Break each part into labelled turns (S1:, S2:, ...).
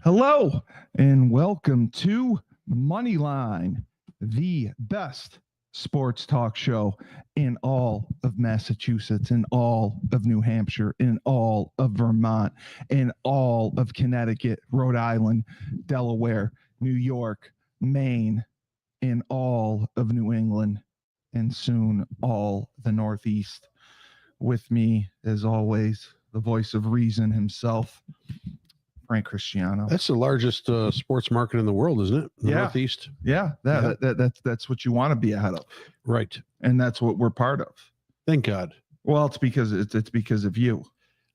S1: Hello and welcome to Moneyline, the best sports talk show in all of Massachusetts, in all of New Hampshire, in all of Vermont, in all of Connecticut, Rhode Island, Delaware, New York, Maine, in all of New England, and soon all the Northeast. With me, as always, the voice of reason himself, CRISTIANO.
S2: That's the largest sports market in the world, isn't it? The Northeast.
S1: Yeah, that's what you want to be ahead of,
S2: right?
S1: And that's what we're part of.
S2: Thank God.
S1: Well, it's because of you.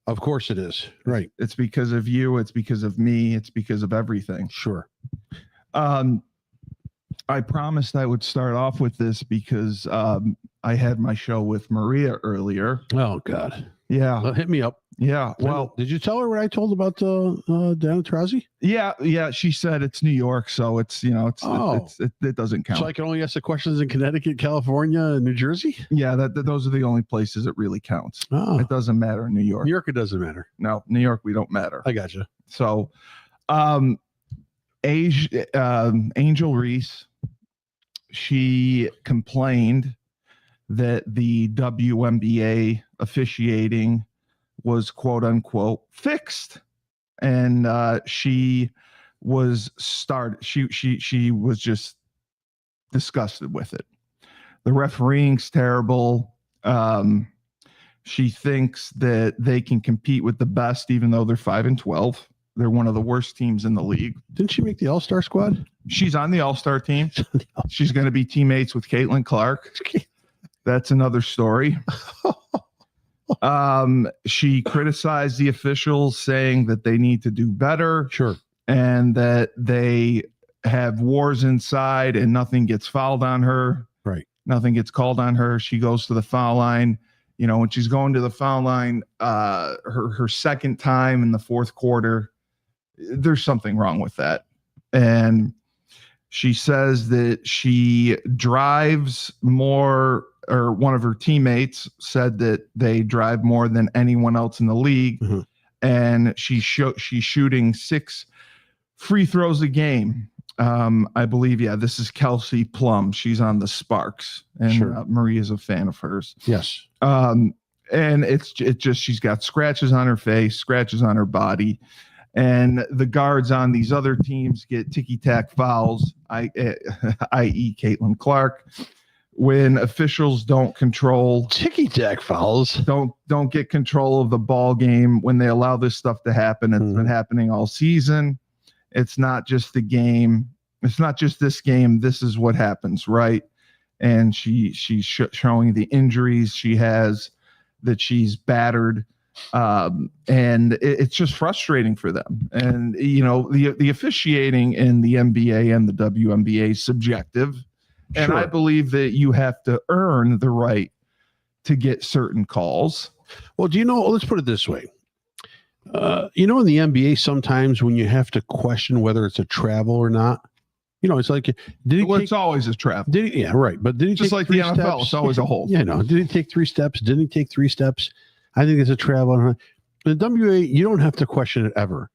S2: Of course it is. Right.
S1: It's because of you. It's because of me. It's because of everything.
S2: Sure.
S1: I promised I would start off with this because I had my show with Maria earlier.
S2: Oh God.
S1: Yeah.
S2: Well, hit me up.
S1: Yeah. Well,
S2: did you tell her what I told about Dana Taurasi?
S1: Yeah. She said it's New York, so it's it doesn't count.
S2: So I can only ask the questions in Connecticut, California, and New Jersey.
S1: Yeah, those are the only places it really counts.
S2: Oh.
S1: It doesn't matter in New York.
S2: New York, it doesn't matter.
S1: No, New York, we don't matter.
S2: I gotcha.
S1: So, Angel Reese, she complained that the WNBA officiating was quote unquote fixed, and she was she was just disgusted with it. The refereeing's terrible. She thinks that they can compete with the best, even though they're 5-12. They're one of the worst teams in the league.
S2: Didn't she make the All-Star squad?
S1: She's on the All-Star team. She's going to be teammates with Caitlin Clark. That's another story. She criticized the officials, saying that they need to do better.
S2: Sure. And
S1: that they have wars inside and nothing gets fouled on her.
S2: Right.
S1: Nothing gets called on her. She goes to the foul line. You know, when she's going to the foul line, her second time in the fourth quarter, there's something wrong with that. And she says that she drives more, or one of her teammates said that they drive more than anyone else in the league.
S2: Mm-hmm.
S1: And she's shooting 6 free throws a game. I believe, this is Kelsey Plum. She's on the Sparks, and
S2: sure.
S1: Maria's a fan of hers.
S2: Yes.
S1: And it's just, she's got scratches on her face, scratches on her body. And the guards on these other teams get ticky-tack fouls, i.e. Caitlin Clark. When officials don't control
S2: ticky-tack fouls,
S1: don't get control of the ball game, when they allow this stuff to happen, it's been happening all season. It's not just the game. It's not just this game. This is what happens, right? And she's showing the injuries she has, that she's battered. And it's just frustrating for them. And, you know, the officiating in the NBA and the WNBA is subjective. And
S2: sure.
S1: I believe that you have to earn the right to get certain calls.
S2: Well, do you know, let's put it this way. You know, in the NBA, sometimes when you have to question whether it's a travel or not, you know, it's like,
S1: it's always a travel.
S2: Yeah, right. But did he
S1: just
S2: take
S1: like the NFL?
S2: Steps?
S1: It's always a hold.
S2: Yeah, no. Did he take 3 steps? Didn't he take 3 steps? I think it's a travel. In the WNBA, you don't have to question it ever.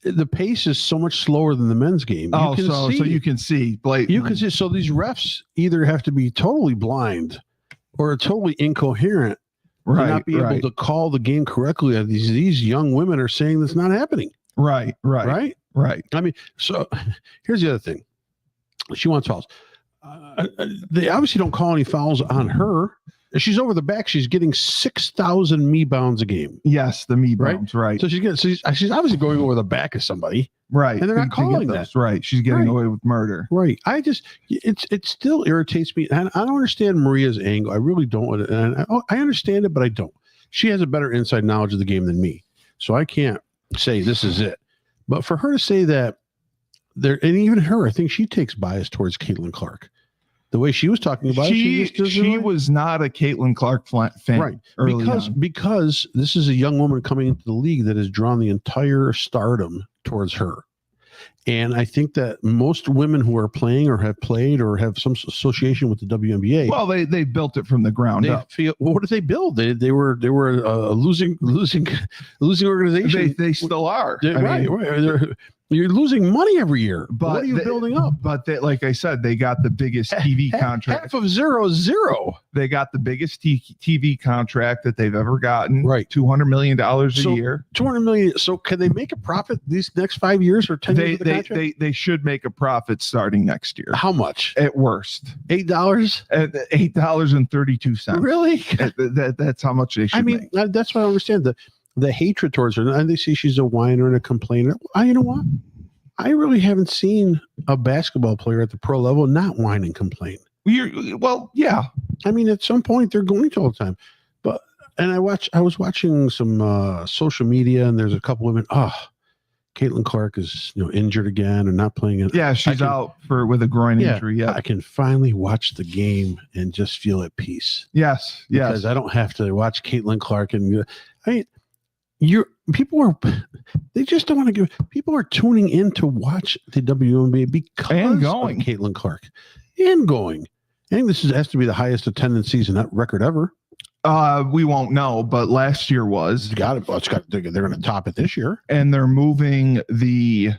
S2: The pace is so much slower than the men's game.
S1: So you can see, Blake.
S2: You can see. So these refs either have to be totally blind or totally incoherent,
S1: right?
S2: Not be able to call the game correctly. These young women are saying that's not happening.
S1: Right.
S2: I mean, so here's the other thing. She wants fouls. They obviously don't call any fouls on her. She's over the back. She's getting 6,000 me bounds a game.
S1: Yes, the me bounds, right?
S2: So she's obviously going over the back of somebody,
S1: right?
S2: And they're not calling that,
S1: right? She's getting away with murder,
S2: right? It still irritates me, and I don't understand Maria's angle. I really don't. And I understand it, but I don't. She has a better inside knowledge of the game than me, so I can't say this is it. But for her to say that there, and even her, I think she takes bias towards Caitlin Clark. The way she was talking about
S1: she was not a Caitlin Clark fan,
S2: right? Because this is a young woman coming into the league that has drawn the entire stardom towards her, and I think that most women who are playing or have played or have some association with the WNBA,
S1: well, they built it from the ground up.
S2: What did they build? They were a losing organization.
S1: They still are.
S2: Right. You're losing money every year.
S1: But
S2: what are you building up?
S1: But like I said, they got the biggest TV contract.
S2: Half of zero is zero.
S1: They got the biggest TV contract that they've ever gotten.
S2: Right.
S1: $200 million a year.
S2: $200 million. So can they make a profit these next 5 years or 10 years of the contract?
S1: They should make a profit starting next year.
S2: How much?
S1: At worst.
S2: $8?
S1: $8.32.
S2: Really?
S1: That's how much they should make.
S2: That's what I understand. The hatred towards her, and they see she's a whiner and a complainer. You know what? I really haven't seen a basketball player at the pro level not whine and complain.
S1: Well, yeah.
S2: I mean, at some point they're going to all the time. I was watching some social media, and there's a couple women. Caitlin Clark is injured again and not playing.
S1: Yeah, she's out with a groin injury. Yeah,
S2: I can finally watch the game and just feel at peace.
S1: Yes,
S2: because I don't have to watch Caitlin Clark and they just don't want to give. People are tuning in to watch the WNBA because of Caitlin Clark and going. I think this has to be the highest attendance season record ever.
S1: We won't know, but last year was.
S2: They're going to top it this year,
S1: and they're moving the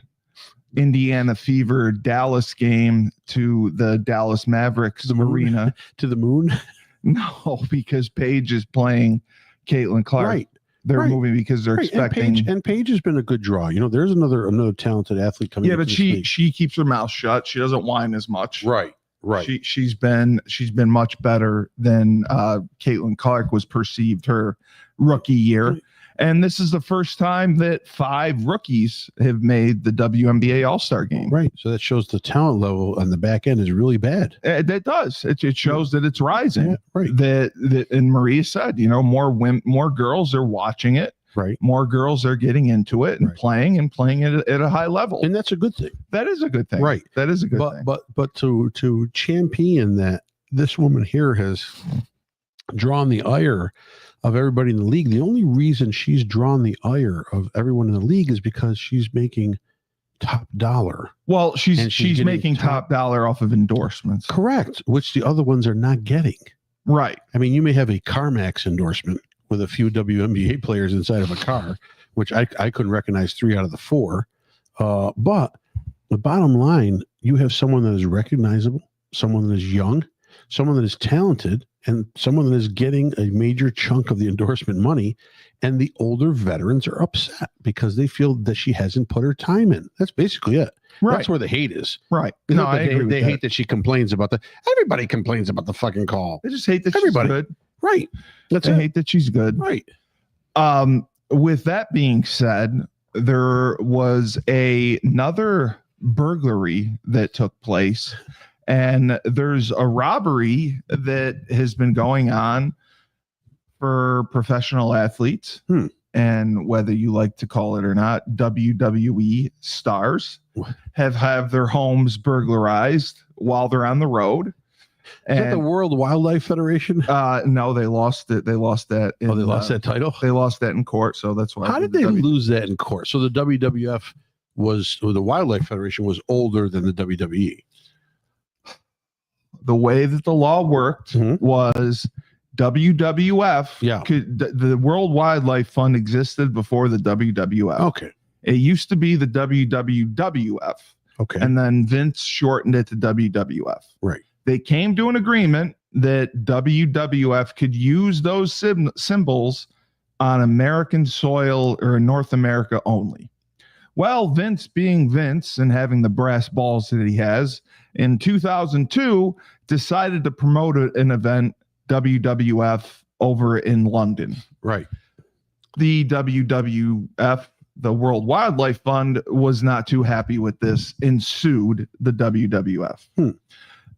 S1: Indiana Fever Dallas game to the Dallas Mavericks arena
S2: to the moon.
S1: No, because Paige is playing Caitlin Clark.
S2: Right.
S1: They're moving because they're expecting.
S2: And Paige has been a good draw. There's another talented athlete coming.
S1: Yeah, but she keeps her mouth shut. She doesn't whine as much.
S2: Right.
S1: She's been much better than Caitlin Clark was perceived her rookie year. And this is the first time that 5 rookies have made the WNBA All-Star game.
S2: Right. So that shows the talent level on the back end is really bad.
S1: That does. It shows that it's rising.
S2: Yeah, right.
S1: That and Maria said, more girls are watching it.
S2: Right.
S1: More girls are getting into it and playing it at a high level.
S2: And that's a good thing.
S1: That is a good thing.
S2: Right.
S1: That is a good thing.
S2: But to champion that, this woman here has drawn the ire of everybody in the league. The only reason she's drawn the ire of everyone in the league is because she's making top dollar.
S1: Well, she's making top dollar off of endorsements.
S2: Correct. Which the other ones are not getting.
S1: Right.
S2: I mean, you may have a CarMax endorsement with a few WNBA players inside of a car, which I couldn't recognize 3 out of the 4. But the bottom line, you have someone that is recognizable, someone that is young, someone that is talented, and someone that is getting a major chunk of the endorsement money. And the older veterans are upset because they feel that she hasn't put her time in. That's basically it. Right. That's where the hate is.
S1: Right.
S2: No, I agree. They hate that she complains about everybody complains about the fucking call.
S1: They just hate that she's good.
S2: Right.
S1: They hate that she's good.
S2: Right.
S1: With that being said, there was another burglary that took place, and there's a robbery that has been going on for professional athletes. And whether you like to call it or not, WWE stars have their homes burglarized while they're on the road.
S2: Is that the World Wildlife Federation?
S1: No, they lost it. They lost that.
S2: They lost that title?
S1: They lost that in court, so that's why.
S2: How did they lose that in court? So the WWF the Wildlife Federation was older than the WWE.
S1: The way that the law worked was WWF.
S2: Yeah.
S1: The World Wildlife Fund existed before the WWF.
S2: Okay.
S1: It used to be the WWF.
S2: Okay.
S1: And then Vince shortened it to WWF.
S2: Right.
S1: They came to an agreement that WWF could use those symbols on American soil or in North America only. Well, Vince being Vince and having the brass balls that he has, in 2002 decided to promote an event, WWF, over in London.
S2: Right.
S1: The WWF, the World Wildlife Fund, was not too happy with this and sued the WWF.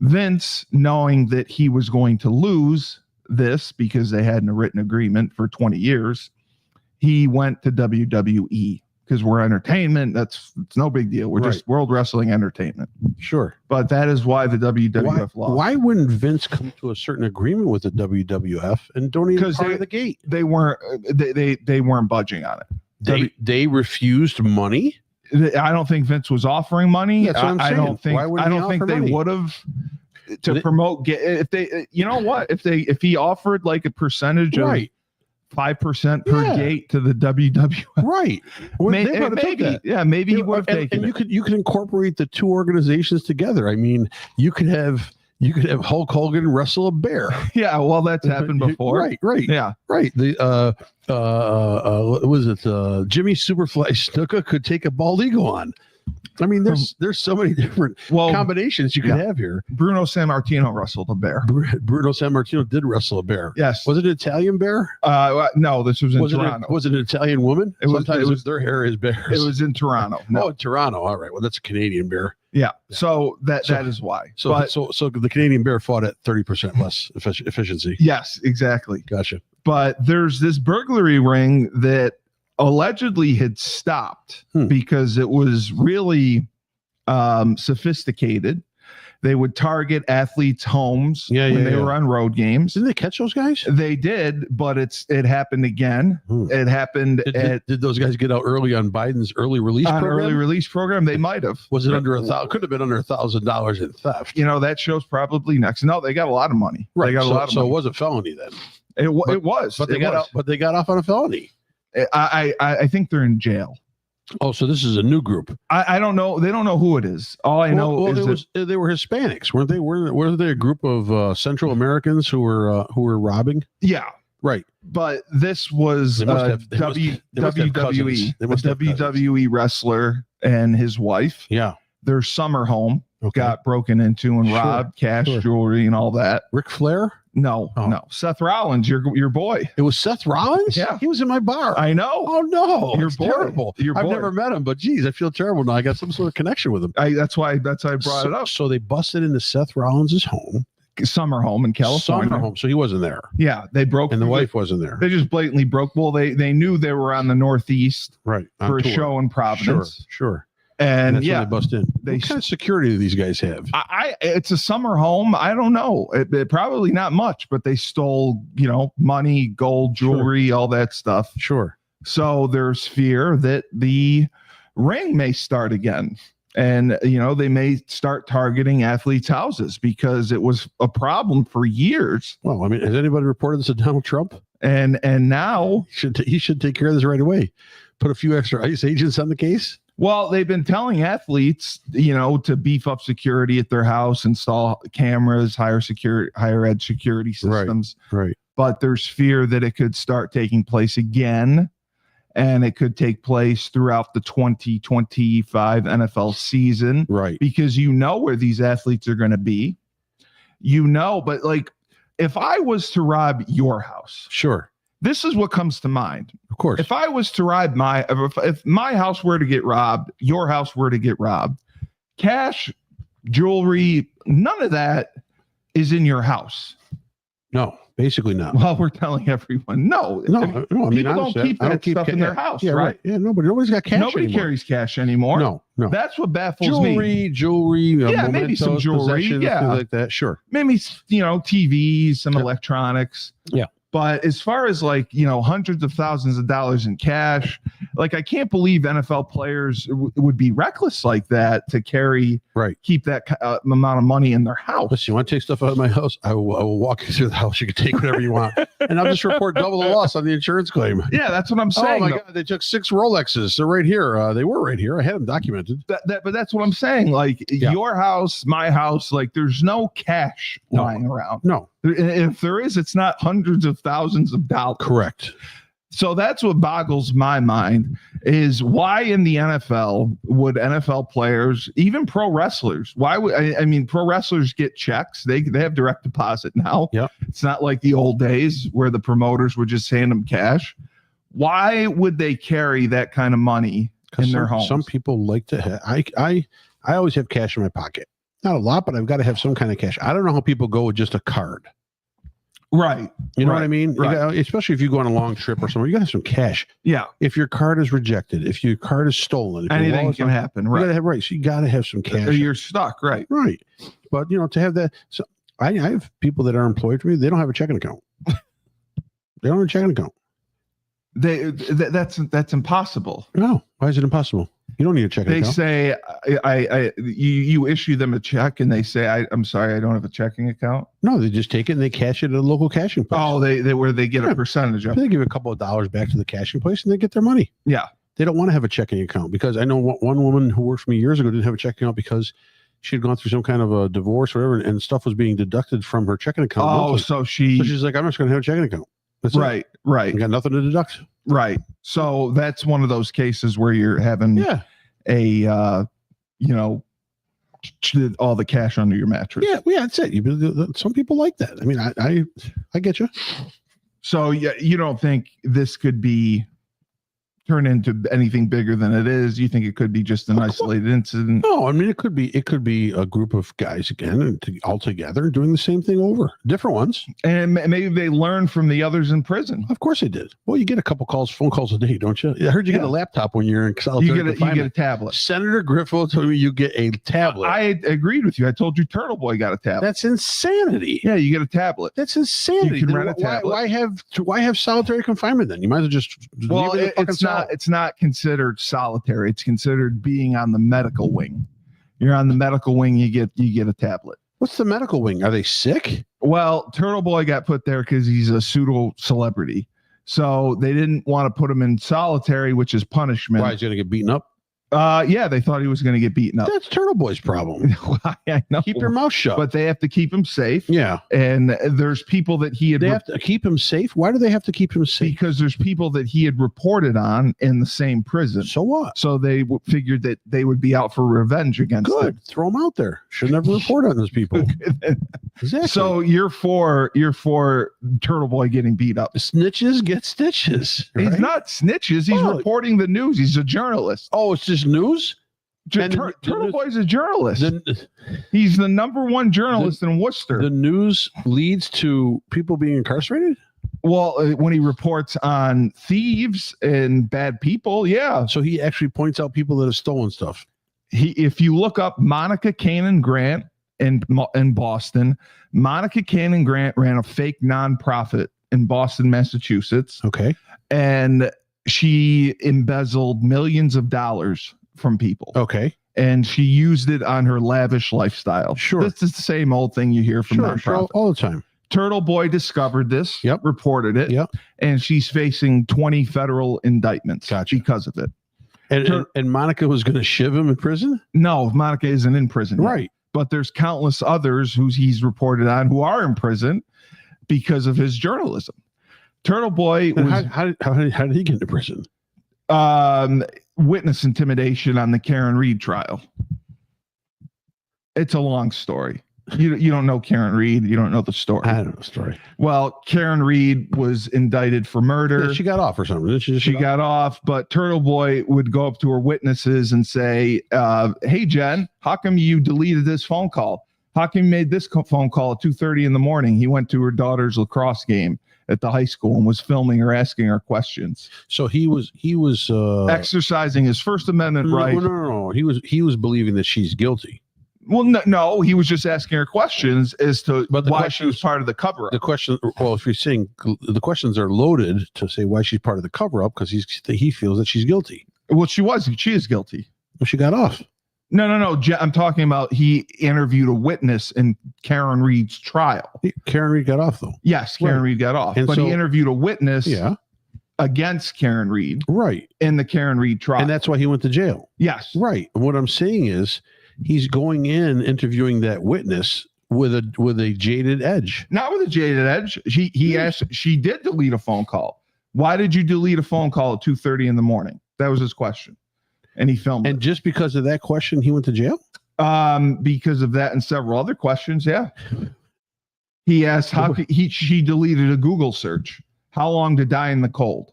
S1: Vince, knowing that he was going to lose this because they hadn't a written agreement for 20 years, he went to WWE because we're entertainment. It's no big deal. We're just World Wrestling Entertainment.
S2: Sure.
S1: But that is why the WWF lost.
S2: Why wouldn't Vince come to a certain agreement with the WWF and don't even part of the gate?
S1: They weren't budging on it.
S2: They refused money.
S1: I don't think Vince was offering money.
S2: That's what I'm saying.
S1: I don't think they would have to promote. If they, if he offered like a percentage of 5% per
S2: Yeah.
S1: gate to the WWF.
S2: Right. Well, they might have took
S1: Maybe,
S2: that.
S1: yeah, maybe he would have
S2: and
S1: taken it.
S2: you could incorporate the two organizations together. I mean, you could have Hulk Hogan wrestle a bear.
S1: Yeah, well, that's happened before.
S2: Right.
S1: Yeah.
S2: Right. The what was it? Jimmy Superfly Snuka could take a bald eagle on. I mean, there's so many different combinations you could have here.
S1: Bruno Sammartino wrestled a bear.
S2: Bruno Sammartino did wrestle a bear.
S1: Yes.
S2: Was it an Italian bear?
S1: No, this was in Toronto.
S2: Was it an Italian woman? Sometimes their hair is bears.
S1: It was in Toronto. No.
S2: Oh, Toronto. All right. Well, that's a Canadian bear.
S1: Yeah. So that is why.
S2: So the Canadian bear fought at 30% less efficiency.
S1: Yes, exactly.
S2: Gotcha.
S1: But there's this burglary ring that allegedly had stopped because it was really sophisticated. They would target athletes' homes when they were on road games.
S2: Didn't they catch those guys?
S1: They did, but it happened again. It happened.
S2: Did those guys get out early on Biden's early release program?
S1: Early release program? They might have.
S2: Was it under $1,000? Could have been under $1,000 in theft.
S1: That show's probably next. No, they got a lot of money.
S2: Right.
S1: They got a lot of money.
S2: So it was a felony then.
S1: It was.
S2: But they got off on a felony.
S1: I think they're in jail.
S2: Oh, so this is a new group.
S1: I don't know. They don't know who it is. All I know is
S2: they were Hispanics, weren't they? Were they a group of Central Americans who were robbing?
S1: Yeah,
S2: right.
S1: But this was WWE, a WWE wrestler and his wife.
S2: Yeah,
S1: their summer home got broken into and robbed, cash, jewelry, and all that.
S2: Ric Flair?
S1: No. Seth Rollins, your boy.
S2: It was Seth Rollins?
S1: Yeah.
S2: He was in my bar.
S1: I know.
S2: Oh, no.
S1: You're
S2: terrible. I've never met him, but geez, I feel terrible now. I got some sort of connection with him.
S1: That's why I brought it up.
S2: So they busted into Seth Rollins' home.
S1: Summer home in California.
S2: Summer home. So he wasn't there.
S1: Yeah. They broke.
S2: And the wife wasn't there.
S1: They just blatantly broke. Well, they knew they were on the Northeast for a show in Providence.
S2: Sure.
S1: And
S2: that's when they bust in. What kind of security do these guys have?
S1: It's a summer home. I don't know. It probably not much, but they stole, money, gold, jewelry, all that stuff.
S2: Sure.
S1: So there's fear that the ring may start again. And, they may start targeting athletes' houses because it was a problem for years.
S2: Well, I mean, has anybody reported this to Donald Trump?
S1: And now
S2: he should take care of this right away. Put a few extra ICE agents on the case.
S1: Well, they've been telling athletes, to beef up security at their house, install cameras, higher ed security systems.
S2: Right.
S1: But there's fear that it could start taking place again, and it could take place throughout the 2025 NFL season.
S2: Right.
S1: Because where these athletes are going to be. But if I was to rob your house.
S2: Sure.
S1: This is what comes to mind.
S2: Of course.
S1: If I was to if my house were to get robbed, your house were to get robbed, cash, jewelry, none of that is in your house.
S2: No, basically not.
S1: Well, we're telling everyone, no.
S2: I mean,
S1: people don't keep that stuff in their house, right?
S2: Yeah, nobody's got cash.
S1: Nobody carries cash anymore.
S2: No.
S1: That's what baffles me.
S2: Jewelry,
S1: maybe some jewelry,
S2: things like that. Sure.
S1: Maybe TVs, some electronics.
S2: Yeah.
S1: But as far as hundreds of thousands of dollars in cash, I can't believe NFL players would be reckless like that to keep that amount of money in their house.
S2: Listen, you want to take stuff out of my house? I will walk you through the house. You can take whatever you want. And I'll just report double the loss on the insurance claim.
S1: Yeah, that's what I'm saying.
S2: Oh my God, they took 6 Rolexes. They're right here. They were right here. I had them documented.
S1: But that's what I'm saying. Your house, my house, there's no cash lying around.
S2: No.
S1: If there is, it's not hundreds of thousands of dollars.
S2: Correct.
S1: So that's what boggles my mind is why in the NFL would NFL players, even pro wrestlers, why would pro wrestlers get checks? They have direct deposit now.
S2: Yeah. It's
S1: not like the old days where the promoters would just hand them cash. Why would they carry that kind of money in their homes?
S2: Some people like to have, I always have cash in my pocket. Not a lot, but I've got to have some kind of cash. I don't know how people go with just a card.
S1: Right.
S2: You know what I mean?
S1: Right.
S2: Especially if you go on a long trip or somewhere, you got to have some cash.
S1: Yeah.
S2: If your card is rejected, if your card is stolen,
S1: anything can happen. Right.
S2: So you got to have some cash.
S1: Or you're stuck. Right.
S2: Right. But to have that. So I have people that are employed for me. They don't have a checking account. They don't have a checking account.
S1: That's impossible.
S2: No. Why is it impossible? You don't need a checking
S1: They
S2: account.
S1: say you issue them a check and they say, I'm sorry, I don't have a checking account.
S2: No, they just take it and they cash it at a local cashing place.
S1: Oh, they where they get a percentage of it.
S2: They give a couple of dollars back to the cashing place and they get their money.
S1: Yeah.
S2: They don't want to have a checking account because I know one woman who worked for me years ago didn't have a checking account because she had gone through some kind of a divorce or whatever, and stuff was being deducted from her checking account.
S1: Oh,
S2: monthly.
S1: so she's
S2: like, I'm just going to have a checking account. That's it.
S1: Right.
S2: You got nothing to deduct.
S1: Right. So that's one of those cases where you're having all the cash under your mattress.
S2: Yeah, that's it. Some people like that. I mean, I get you.
S1: So you don't think this could be turned into anything bigger than it is? You think it could be just an isolated incident?
S2: No, I mean, it could be a group of guys again and all together doing the same thing over, different ones.
S1: And maybe they learned from the others in prison.
S2: Of course they did. Well, you get a couple phone calls a day, don't you? I heard you get a laptop when you're in solitary confinement.
S1: You get a tablet.
S2: Senator Griffith told me you get a tablet.
S1: I agreed with you. I told you Turtle Boy got a tablet.
S2: That's insanity.
S1: Yeah, you get a tablet.
S2: That's insanity.
S1: You can rent a tablet.
S2: Why have solitary confinement then? You might as well just
S1: it's not considered solitary. It's considered being on the medical wing. You're on the medical wing, you get a tablet.
S2: What's the medical wing? Are they sick?
S1: Well, Turtle Boy got put there because he's a pseudo celebrity. So they didn't want to put him in solitary, which is punishment.
S2: Why, he's going to get beaten up?
S1: Yeah, they thought he was going to get beaten up.
S2: That's Turtle Boy's problem.
S1: I know.
S2: Keep your mouth shut.
S1: But they have to keep him safe.
S2: Yeah.
S1: And there's people that he had...
S2: They have to keep him safe? Why do they have to keep him safe?
S1: Because there's people that he had reported on in the same prison.
S2: So what? So
S1: they figured that they would be out for revenge against them.
S2: Good. Throw them out there. Should never report on those people. Exactly.
S1: So you're for Turtle Boy getting beat up.
S2: Snitches get stitches. Right?
S1: He's not snitches. He's reporting the news. He's a journalist.
S2: Oh, it's just news?
S1: Turtle Boy's a journalist. He's the number one journalist in Worcester.
S2: The news leads to people being incarcerated?
S1: Well, when he reports on thieves and bad people, yeah.
S2: So he actually points out people that have stolen stuff.
S1: If you look up Monica Cannon Grant in Boston, Monica Cannon Grant ran a fake nonprofit in Boston, Massachusetts.
S2: Okay.
S1: And she embezzled millions of dollars from people.
S2: Okay.
S1: And she used it on her lavish lifestyle.
S2: Sure.
S1: This is the same old thing you hear from nonprofits.
S2: All the time.
S1: Turtle Boy discovered this, reported it, and she's facing 20 federal indictments because of it.
S2: And Monica was going to shiv him in prison?
S1: No, Monica isn't in prison.
S2: Right.
S1: Yet. But there's countless others who he's reported on who are in prison because of his journalism. Turtle Boy was...
S2: How did he get into prison?
S1: Witness intimidation on the Karen Reed trial. It's a long story. You don't know Karen Reed. You don't know the story.
S2: I don't know the story.
S1: Well, Karen Reed was indicted for murder.
S2: Yeah, she got off or something.
S1: She got off, but Turtle Boy would go up to her witnesses and say, hey, Jen, how come you deleted this phone call? How come you made this phone call at 2:30 in the morning? He went to her daughter's lacrosse game at the high school and was filming her, asking her questions.
S2: So he was
S1: exercising his First Amendment right.
S2: No. He was believing that she's guilty.
S1: Well, no, he was just asking her questions as to why she was part of the cover-up.
S2: The question, well, if you're saying the questions are loaded to say why she's part of the cover-up, because he feels that she's guilty.
S1: Well, she is guilty.
S2: Well, she got off.
S1: No. I'm talking about he interviewed a witness in Karen Reed's trial.
S2: Karen Reed got off, though.
S1: Yes, Karen Reed got off. But he interviewed a witness against Karen Reed.
S2: Right.
S1: In the Karen Reed trial.
S2: And that's why he went to jail.
S1: Yes.
S2: Right. And what I'm saying is he's going in interviewing that witness with a jaded edge.
S1: Not with a jaded edge. He asked, she did delete a phone call. Why did you delete a phone call at 2:30 in the morning? That was his question. And he filmed it.
S2: And just because of that question, he went to jail?
S1: Because of that and several other questions, yeah. He asked she deleted a Google search. How long to die in the cold?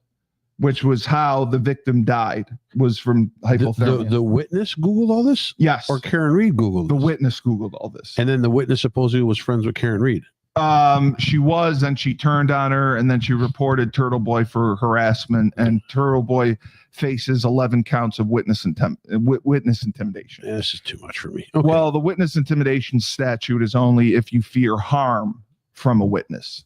S1: Which was how the victim died, was from hypothermia.
S2: The witness Googled all this?
S1: Yes.
S2: Or Karen Reed Googled
S1: this? The
S2: witness
S1: Googled all this.
S2: And then the witness supposedly was friends with Karen Reed.
S1: She was, and she turned on her, and then she reported Turtle Boy for harassment, and Turtle Boy faces 11 counts of witness intimidation.
S2: Yeah, this is too much for me. Okay.
S1: Well, the witness intimidation statute is only if you fear harm from a witness.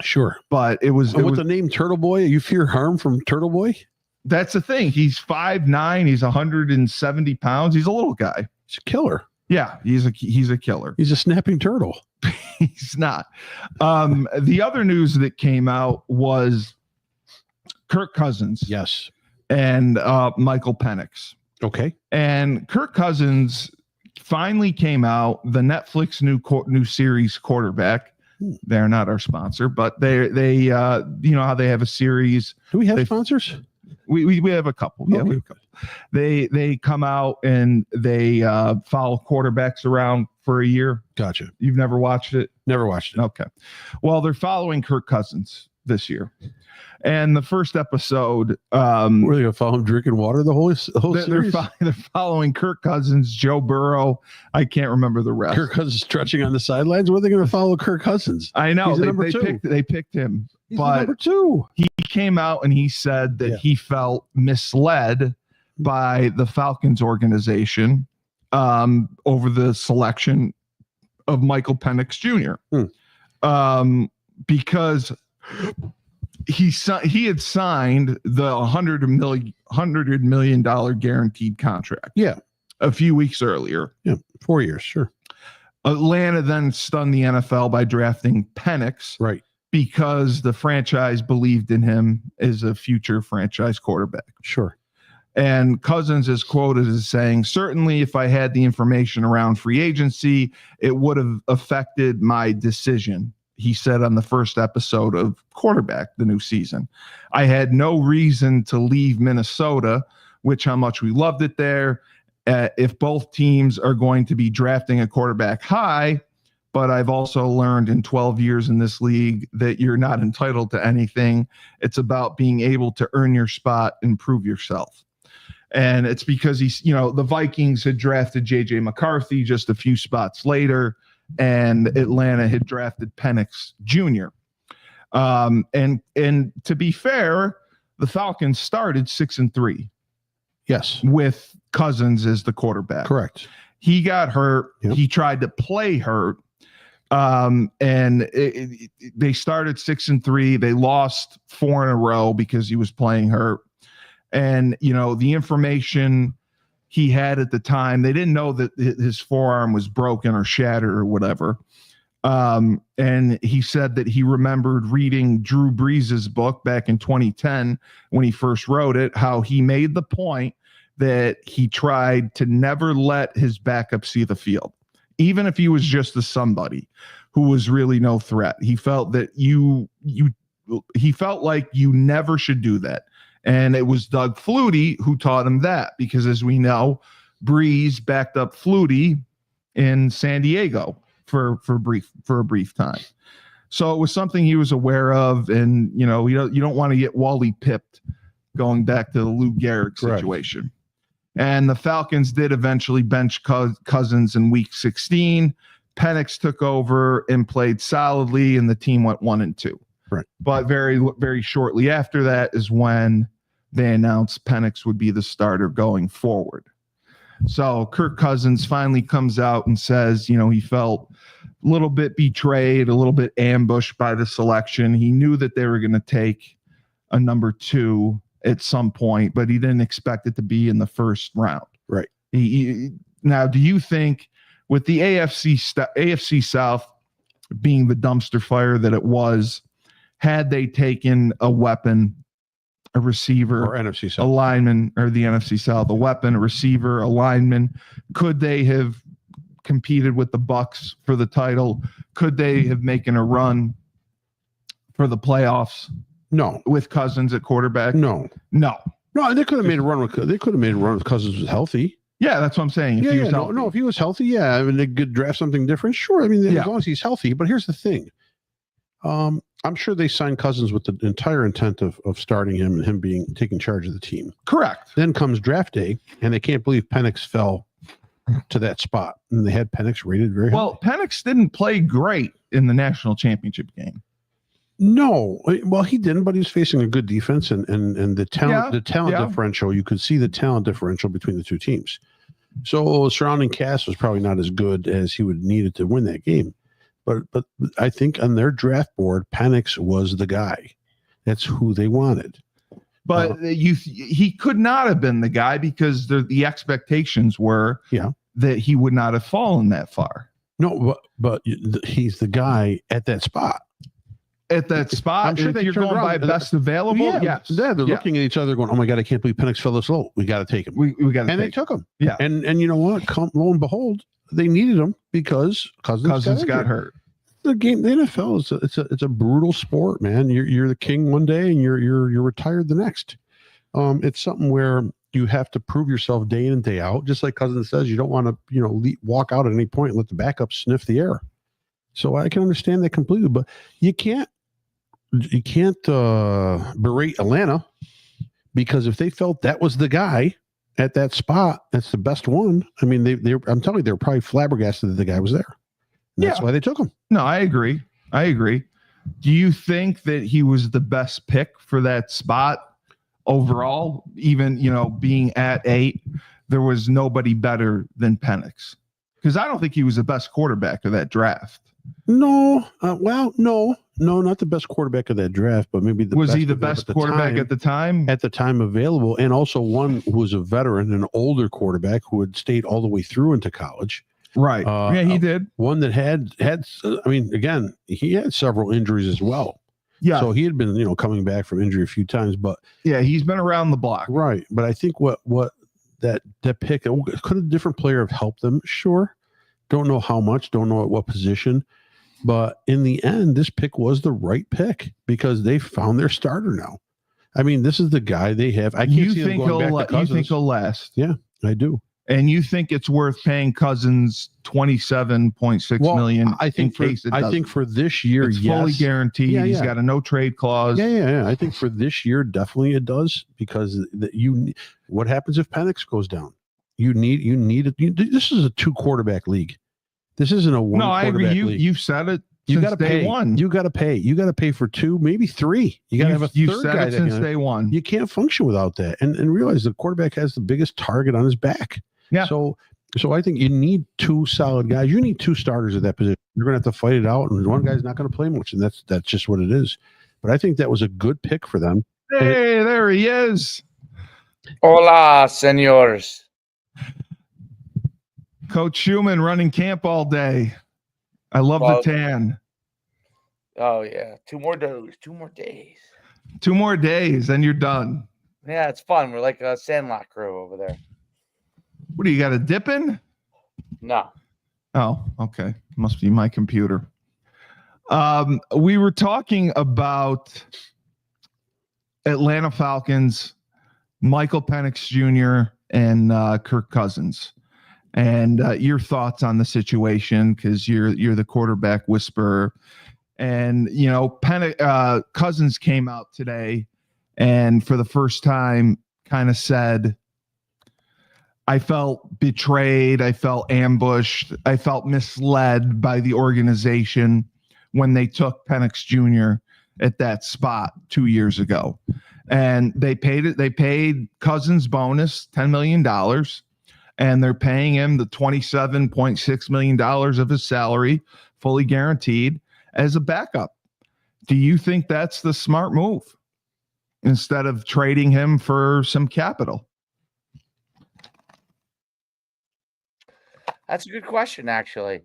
S2: Sure.
S1: But it was...
S2: with the name Turtle Boy, you fear harm from Turtle Boy?
S1: That's the thing. He's 5'9". He's 170 pounds. He's a little guy.
S2: He's a killer.
S1: Yeah, he's a killer.
S2: He's a snapping turtle.
S1: He's not. The other news that came out was Kirk Cousins.
S2: Yes.
S1: And Michael Penix.
S2: Okay.
S1: And Kirk Cousins finally came out. The Netflix new series Quarterback. They're not our sponsor, but they you know how they have a series.
S2: Do we have sponsors?
S1: We have a couple. Yeah, we have a couple. They come out and they follow quarterbacks around for a year.
S2: Gotcha.
S1: You've never watched it?
S2: Never watched it.
S1: Okay. Well, they're following Kirk Cousins this year. And the first episode,
S2: were they going to follow him drinking water the whole series?
S1: They're following Kirk Cousins, Joe Burrow. I can't remember the rest.
S2: Kirk Cousins stretching on the sidelines. What are they going to follow Kirk Cousins?
S1: I know. They picked him.
S2: He's
S1: but
S2: number 2.
S1: He came out and he said that he felt misled by the Falcons organization over the selection of Michael Penix Jr. Because he had signed the $100 million guaranteed contract.
S2: Yeah.
S1: A few weeks earlier.
S2: Yeah. 4 years. Sure.
S1: Atlanta then stunned the NFL by drafting Penix.
S2: Right.
S1: Because the franchise believed in him as a future franchise quarterback.
S2: Sure.
S1: And Cousins is quoted as saying, certainly if I had the information around free agency, it would have affected my decision. He said on the first episode of Quarterback, the new season, I had no reason to leave Minnesota, which how much we loved it there. If both teams are going to be drafting a quarterback high, but I've also learned in 12 years in this league that you're not entitled to anything. It's about being able to earn your spot and prove yourself. And it's because the Vikings had drafted JJ McCarthy just a few spots later, and Atlanta had drafted Penix Jr. And to be fair, the Falcons started 6-3.
S2: Yes.
S1: With Cousins as the quarterback.
S2: Correct.
S1: He got hurt.
S2: Yep.
S1: He tried to play hurt. And they started 6-3. They lost 4 in a row because he was playing hurt. And, the information he had at the time, they didn't know that his forearm was broken or shattered or whatever. And he said that he remembered reading Drew Brees' book back in 2010 when he first wrote it, how he made the point that he tried to never let his backup see the field. Even if he was just a somebody who was really no threat, he felt that he felt like you never should do that. And it was Doug Flutie who taught him that, because as we know, Breeze backed up Flutie in San Diego for a brief time. So it was something he was aware of. And, you don't want to get Wally pipped going back to the Lou Gehrig situation. Right. And the Falcons did eventually bench Cousins in week 16. Penix took over and played solidly, and the team went 1-2.
S2: Right.
S1: But very, very shortly after that is when they announced Penix would be the starter going forward. So Kirk Cousins finally comes out and says, he felt a little bit betrayed, a little bit ambushed by the selection. He knew that they were going to take a number 2 at some point, but he didn't expect it to be in the first round.
S2: Right.
S1: Now, do you think with the AFC South being the dumpster fire that it was, had they taken a weapon, a receiver,
S2: or NFC South,
S1: a lineman, or the NFC South, a weapon, a receiver, a lineman, could they have competed with the Bucs for the title? Could they have making a run for the playoffs?
S2: No. With
S1: Cousins at quarterback?
S2: No. They could have made a run with. They could have made a run if Cousins was healthy.
S1: Yeah, that's what I'm saying. If he was healthy.
S2: No, if he was healthy, yeah. I mean, they could draft something different. Sure. I mean, as long as he's healthy. But here's the thing. I'm sure they signed Cousins with the entire intent of starting him and him taking charge of the team.
S1: Correct.
S2: Then comes draft day, and they can't believe Penix fell to that spot, and they had Penix rated very high.
S1: Well, Penix didn't play great in the national championship game.
S2: No, well, he didn't, but he was facing a good defense, and the talent differential. You could see the talent differential between the two teams. So the surrounding cast was probably not as good as he would need it to win that game. But I think on their draft board, Penix was the guy. That's who they wanted.
S1: But he could not have been the guy because the expectations were that he would not have fallen that far.
S2: No, but he's the guy at that spot.
S1: At that spot,
S2: I'm sure
S1: if
S2: they
S1: you're
S2: turned
S1: going
S2: around,
S1: by best available,
S2: yes. Yeah, they're looking at each other going, oh my God, I can't believe Penix fell this low. We got to take him.
S1: We got to
S2: And they took him.
S1: Yeah.
S2: And you know what? Lo and behold, they needed him because Cousins got hurt. The game, the NFL it's a brutal sport, man. You're the king one day and you're retired the next. It's something where you have to prove yourself day in and day out. Just like Cousins says, you don't want to walk out at any point and let the backup sniff the air. So I can understand that completely, but you can't berate Atlanta because if they felt that was the guy at that spot, that's the best one. I mean, I'm telling you, they were probably flabbergasted that the guy was there. And that's why they took him.
S1: No, I agree. Do you think that he was the best pick for that spot overall? Even, being at 8, there was nobody better than Penix. Because I don't think he was the best quarterback of that draft.
S2: No, no, not the best quarterback of that draft, but maybe
S1: was he the best quarterback at the time?
S2: At the time available, and also one who was a veteran, an older quarterback who had stayed all the way through into college.
S1: Right. He did.
S2: One that had. I mean, again, he had several injuries as well.
S1: Yeah.
S2: So he had been, coming back from injury a few times, but
S1: he's been around the block.
S2: Right. But I think what that pick could a different player have helped them? Sure. Don't know how much, don't know at what position. But in the end, this pick was the right pick because they found their starter now. I mean, this is the guy they have. I can't see him going back to Cousins.
S1: You think he'll last?
S2: Yeah, I do.
S1: And you think it's worth paying Cousins $27.6 million?
S2: I think for this year,
S1: it's fully guaranteed.
S2: Yeah,
S1: He's got a no trade clause.
S2: Yeah. I think for this year, definitely it does because what happens if Penix goes down? You need it. This is a 2 quarterback league. This isn't a 1 quarterback league. No, I agree.
S1: You've said it. You got to pay 1.
S2: You got to pay. You got to pay for 2, maybe 3. You got to have a third guy.
S1: You've said it since day 1.
S2: You can't function without that. And realize the quarterback has the biggest target on his back.
S1: Yeah.
S2: So I think you need 2 solid guys. You need 2 starters at that position. You're going to have to fight it out, and one guy's not going to play much, and that's just what it is. But I think that was a good pick for them.
S1: Hey, there he is.
S3: Hola, senors.
S1: Coach Schuman running camp all day. I love the tan.
S3: Oh, yeah. 2 more days.
S1: 2 more days, and you're done.
S3: Yeah, it's fun. We're like a Sandlot crew over there.
S1: What do you got, a dip in?
S3: No.
S1: Oh, okay. Must be my computer. We were talking about Atlanta Falcons, Michael Penix Jr., and Kirk Cousins. And your thoughts on the situation, because you're the quarterback whisperer. And, Cousins came out today and for the first time kind of said, I felt betrayed. I felt ambushed. I felt misled by the organization when they took Penix Jr. at that spot 2 years ago. And they paid Cousins bonus $10 million. And they're paying him the $27.6 million of his salary, fully guaranteed, as a backup. Do you think that's the smart move instead of trading him for some capital?
S3: That's a good question, actually.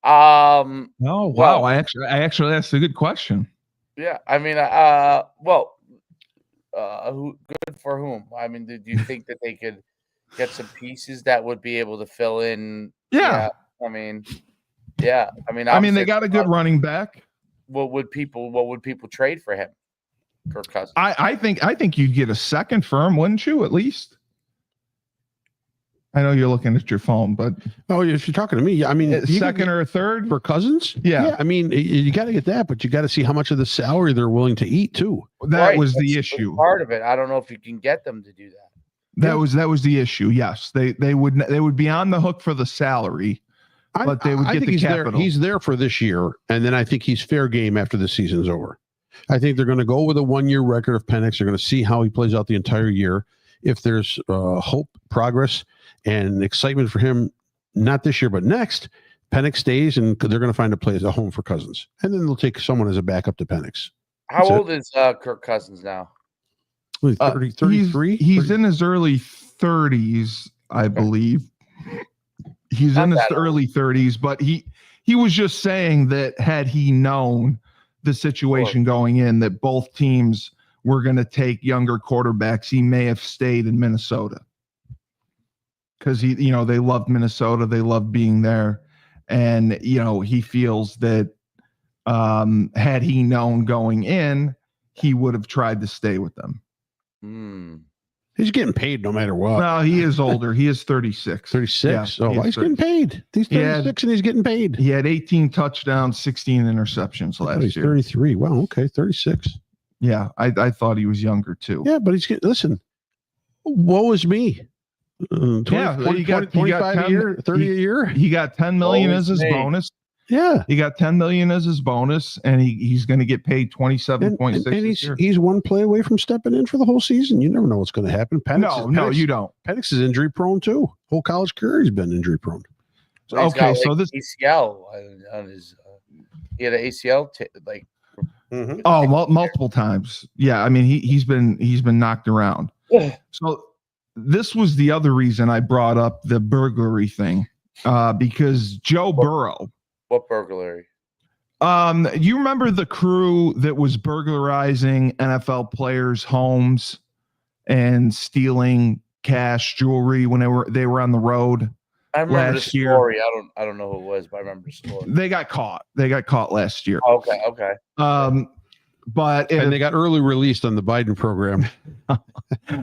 S1: Oh, wow. Well, I actually asked a good question.
S3: Yeah. I mean, who good for whom? I mean, do you think that they could get some pieces that would be able to fill in?
S1: Yeah.
S3: I mean, they got
S1: a good running back.
S3: What would people trade for him? Kirk Cousins.
S1: I think you'd get a second for him, wouldn't you? At least. I know you're looking at your phone, but
S2: if you're talking to me, I mean,
S1: second or a third
S2: for Cousins.
S1: Yeah.
S2: I mean, you got to get that, but you got to see how much of the salary they're willing to eat too.
S1: That was the issue.
S3: Part of it. I don't know if you can get them to do that.
S1: That was the issue. Yes, they would be on the hook for the salary, but they would get the capital.
S2: He's there for this year, and then I think he's fair game after the season's over. I think they're going to go with a 1-year record of Penix. They're going to see how he plays out the entire year. If there's hope, progress, and excitement for him, not this year but next, Penix stays, and they're going to find a place, a home for Cousins, and then they'll take someone as a backup to Penix.
S3: How old is Kirk Cousins now?
S2: 30, 33?
S1: He's in his early 30s, I believe. He's in his early 30s, but he was just saying that had he known the situation going in, that both teams were going to take younger quarterbacks, he may have stayed in Minnesota. Because they loved Minnesota, they loved being there, and he feels that had he known going in, he would have tried to stay with them.
S2: He's getting paid no matter what.
S1: No, he is older. He is 36.
S2: 36? Yeah, he's getting paid. He's 36 and he's getting paid.
S1: He had 18 touchdowns, 16 interceptions last year.
S2: 33. Wow, okay, 36.
S1: Yeah, I thought he was younger too.
S2: Yeah, but he's getting, listen, woe is me. 25 a year, 30 a year.
S1: He got 10 million as his bonus.
S2: Yeah,
S1: he got 10 million as his bonus, and he's going to get paid 27.6.
S2: And he's one play away from stepping in for the whole season. You never know what's going to happen.
S1: No, you don't.
S2: Penix is injury prone too. Whole college career he's been injury prone.
S3: So this ACL on his he had an ACL
S1: multiple times. Yeah, I mean he's been knocked around. So this was the other reason I brought up the burglary thing, because Joe Burrow.
S3: What burglary?
S1: You remember the crew that was burglarizing NFL players' homes and stealing cash, jewelry when they were on the road?
S3: I remember the story. I don't know who it was, but I remember the story.
S1: They got caught. They got caught last year.
S3: Okay.
S1: But
S2: they got early released on the Biden program.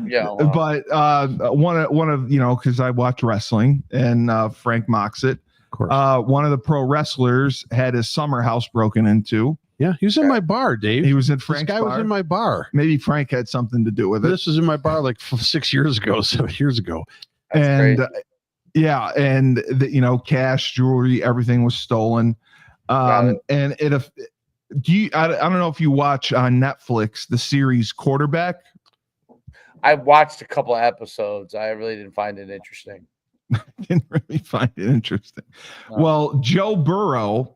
S3: Yeah. Wow.
S1: But one of because I watch wrestling, and Frank mocks it. One of the pro wrestlers had his summer house broken into.
S2: Yeah, he was in my bar, Dave.
S1: He was in Frank's bar.
S2: Was in my bar.
S1: Maybe Frank had something to do with it.
S2: This was in my bar like 6 years ago, 7 years ago.
S1: That's and cash, jewelry, everything was stolen. And I don't know if you watch on Netflix the series Quarterback.
S3: I watched a couple of episodes. I really didn't find it interesting.
S1: Didn't really find it interesting. No. Well, Joe Burrow,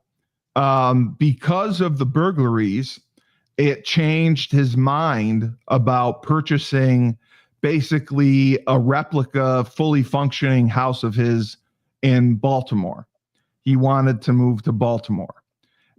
S1: because of the burglaries, it changed his mind about purchasing basically a replica, fully functioning house of his in Baltimore. He wanted to move to Baltimore,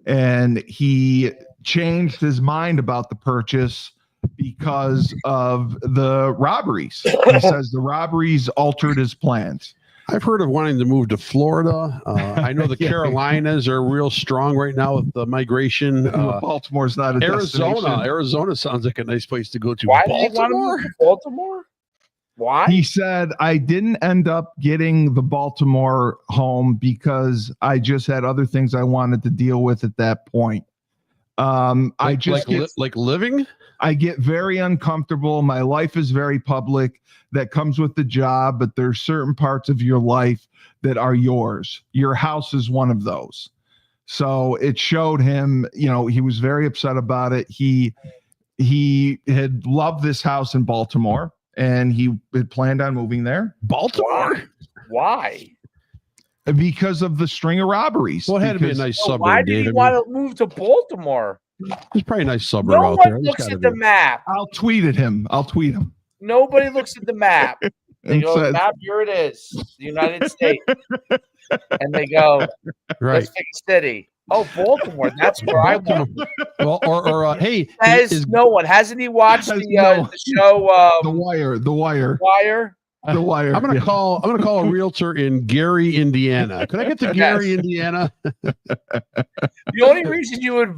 S1: and he changed his mind about the purchase because of the robberies. He says the robberies altered his plans.
S2: I've heard of wanting to move to Florida. I know the Carolinas are real strong right now with the migration.
S1: Baltimore's not a
S2: Arizona. Arizona sounds like a nice place to go to.
S3: Why did he want to move to Baltimore? Why?
S1: He said, I didn't end up getting the Baltimore home because I just had other things I wanted to deal with at that point. I just
S2: like living.
S1: I get very uncomfortable. My life is very public. That comes with the job, but there's certain parts of your life that are yours. Your house is one of those. So it showed him, he was very upset about it. He had loved this house in Baltimore, and he had planned on moving there.
S2: Baltimore?
S3: Why?
S1: Because of the string of robberies.
S2: Well, it had to be a nice suburb.
S3: Why did he want to move to Baltimore?
S2: There's probably a nice suburb out there.
S3: No one looks at the map.
S1: I'll tweet him.
S3: Nobody looks at the map. They go, map, here it is, the United States. And they go, let's pick a city. Oh, Baltimore. That's where I want.
S2: Well, or hey,
S3: no one hasn't he watched the show?
S1: The Wire. The Wire.
S2: I'm gonna call a realtor in Gary, Indiana. Could I get to Gary, Indiana?
S3: The only reason you would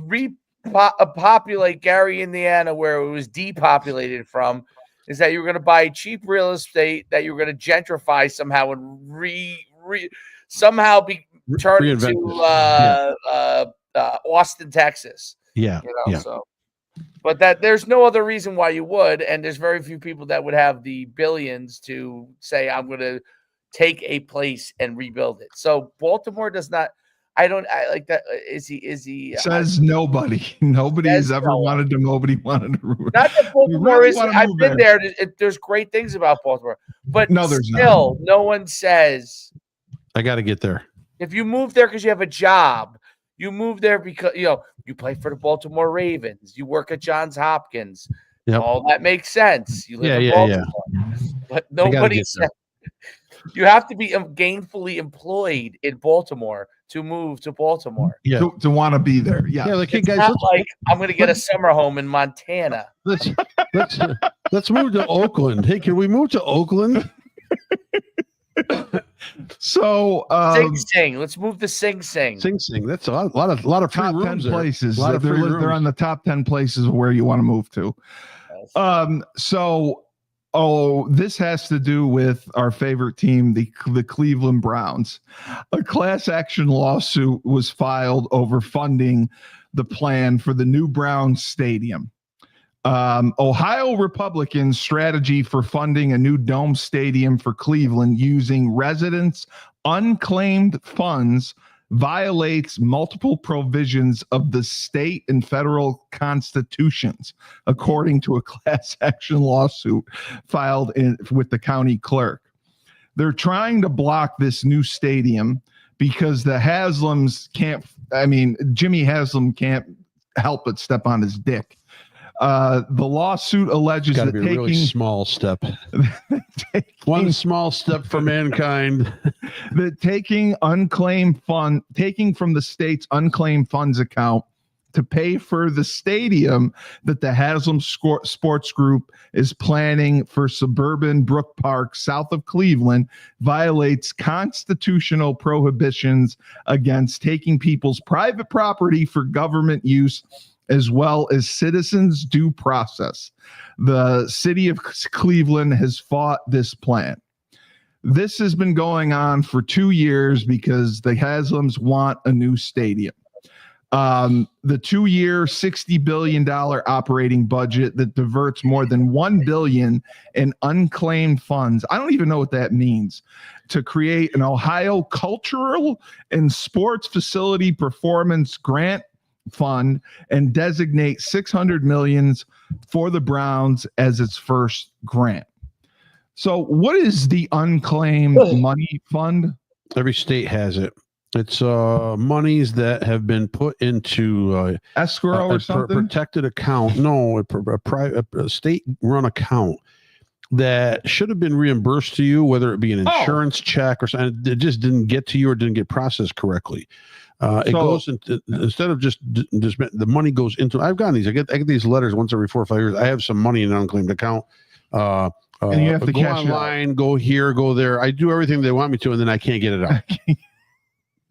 S3: repopulate Gary, Indiana, where it was depopulated from, is that you were going to buy cheap real estate that you were going to gentrify somehow and turn into Austin, Texas.
S2: Yeah.
S3: So, but that there's no other reason why you would, and there's very few people that would have the billions to say, I'm going to take a place and rebuild it. So Baltimore does not. I like that. Is he
S1: says nobody has ever wanted to. Nobody wanted to.
S3: Not that Baltimore is. I've been there. There's great things about Baltimore, but
S1: there's
S3: still no one says.
S2: I got to get there.
S3: If you move there because you have a job, you move there because you play for the Baltimore Ravens, you work at Johns Hopkins.
S2: Yep.
S3: All that makes sense. You live in
S2: Yeah.
S3: Baltimore. But
S2: gotta
S3: nobody
S2: get there.
S3: said you have to be gainfully employed in Baltimore to move to Baltimore.
S2: Yeah.
S1: To want to be there. Yeah.
S2: Yeah. Like, hey
S3: It's
S2: guys,
S3: not like I'm going to get a summer home in Montana.
S2: let's move to Oakland. Hey, can we move to Oakland?
S1: So
S3: Sing Sing. Let's move to Sing Sing.
S2: Sing Sing. That's a lot of free
S1: top 10
S2: rooms there.
S1: places.
S2: A lot of free
S1: They're
S2: rooms.
S1: on the top 10 places where you want to move to. This has to do with our favorite team, the Cleveland Browns. A class action lawsuit was filed over funding the plan for the new Browns stadium. Ohio Republicans' strategy for funding a new dome stadium for Cleveland using residents' unclaimed funds violates multiple provisions of the state and federal constitutions, according to a class action lawsuit filed with the county clerk. They're trying to block this new stadium because the Haslams Jimmy Haslam can't help but step on his dick. The lawsuit alleges that
S2: taking a really small step, one small step for mankind,
S1: that taking from the state's unclaimed funds account to pay for the stadium that the Haslam Sports Group is planning for suburban Brook Park, south of Cleveland, violates constitutional prohibitions against taking people's private property for government use, as well as citizens' due process. The city of Cleveland has fought this plan. This has been going on for 2 years because the Haslams want a new stadium. The 2-year, $60 billion operating budget that diverts more than $1 billion in unclaimed funds. I don't even know what that means. To create an Ohio Cultural and Sports Facility Performance Grant Fund and designate $600 million for the Browns as its first grant. So what is the unclaimed money fund?
S2: Every state has it. It's monies that have been put into
S1: escrow or something?
S2: Protected account. No, a state-run account that should have been reimbursed to you, whether it be an insurance check or something. It just didn't get to you or didn't get processed correctly. It goes into, instead of just the money goes into. I've gotten these. I get these letters once every 4 or 5 years. I have some money in an unclaimed account.
S1: And you have to
S2: go online, go here, go there. I do everything they want me to, and then I can't get it out.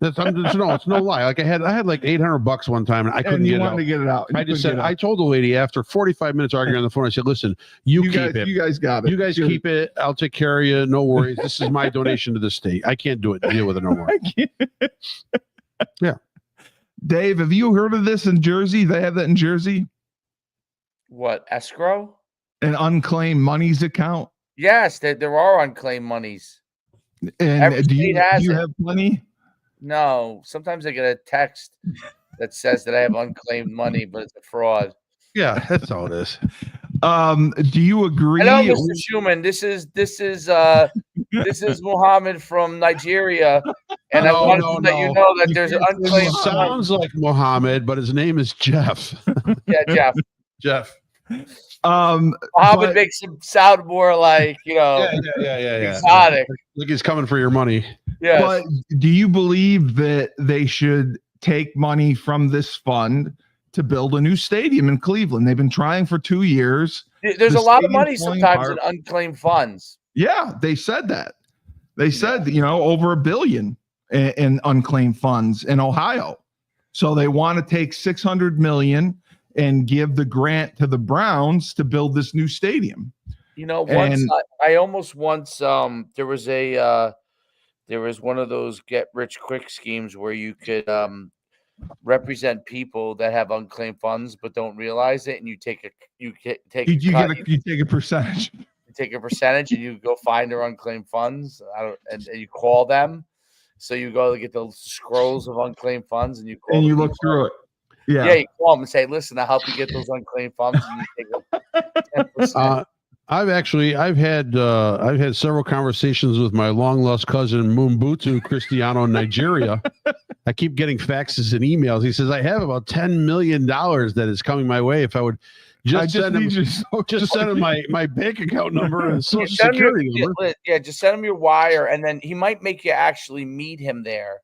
S2: It's no lie. Like I had like $800 one time, and I couldn't get it out.
S1: To get it out.
S2: I just said, I told the lady after 45 minutes arguing on the phone, I said, "Listen, you keep it.
S1: You guys got it.
S2: You guys keep it. I'll take care of you. No worries. This is my donation to the state. I can't do it. Deal with it no more." Yeah.
S1: Dave, have you heard of this in Jersey? They have that in Jersey.
S3: What, escrow?
S1: An unclaimed monies account.
S3: Yes, there are unclaimed monies.
S1: And do you have plenty?
S3: No. Sometimes I get a text that says that I have unclaimed money, but it's a fraud.
S2: Yeah, that's all it is.
S1: Do you agree?
S3: Hello, Mr. Schuman. This is Muhammad from Nigeria, and I wanted to let you know that there's an unclaimed.
S2: Sounds like Muhammad, but his name is Jeff.
S3: Yeah, Jeff.
S2: Jeff.
S3: Muhammad makes him sound more like exotic.
S2: Like he's coming for your money.
S3: Yeah.
S1: But do you believe that they should take money from this fund to build a new stadium in Cleveland? They've been trying for 2 years.
S3: There's a lot of money sometimes in unclaimed funds.
S1: Yeah, they said that. They said, over $1 billion in unclaimed funds in Ohio. So they want to take $600 million and give the grant to the Browns to build this new stadium.
S3: I almost once there was one of those get rich quick schemes where you could represent people that have unclaimed funds but don't realize it, and you take a percentage. You take a percentage and you go find their unclaimed funds, and you call them. So you go to get the scrolls of unclaimed funds, and you
S1: look through it.
S3: Yeah, you call them and say, "Listen, I'll help you get those unclaimed funds." And you take a 10%.
S2: I've had several conversations with my long lost cousin Mumbutu Cristiano in Nigeria. I keep getting faxes and emails. He says, I have about $10 million that is coming my way if I would Just send him,
S1: need you
S2: just send him my bank account number and social
S3: Send him
S2: security number.
S3: just send him your wire, and then he might make you actually meet him there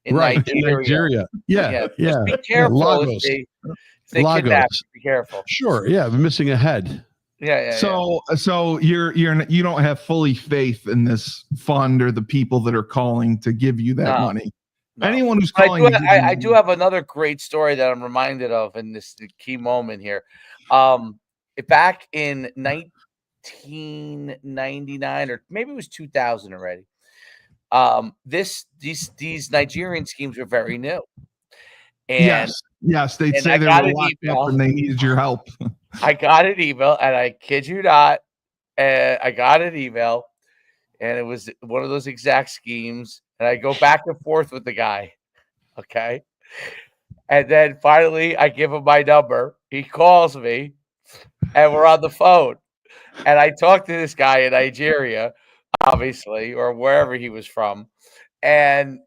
S3: in
S2: Right, in
S3: Nigeria.
S2: Nigeria. Yeah.
S3: Just be careful
S2: Lagos.
S3: if they kidnap you. Be careful.
S2: Sure. Yeah, I'm missing a head.
S3: Yeah.
S1: So you don't have fully faith in this fund or the people that are calling to give you that money.
S3: No.
S1: Anyone who's calling,
S3: I do have another great story that I'm reminded of in this key moment here. Back in 1999, or maybe it was 2000 already. These Nigerian schemes were very new. And
S1: yes, they'd say they were locked up and they needed your help.
S3: I got an email, and I kid you not, I got an email, and it was one of those exact schemes. And I go back and forth with the guy, okay? And then finally, I give him my number. He calls me, and we're on the phone. And I talked to this guy in Nigeria, obviously, or wherever he was from, and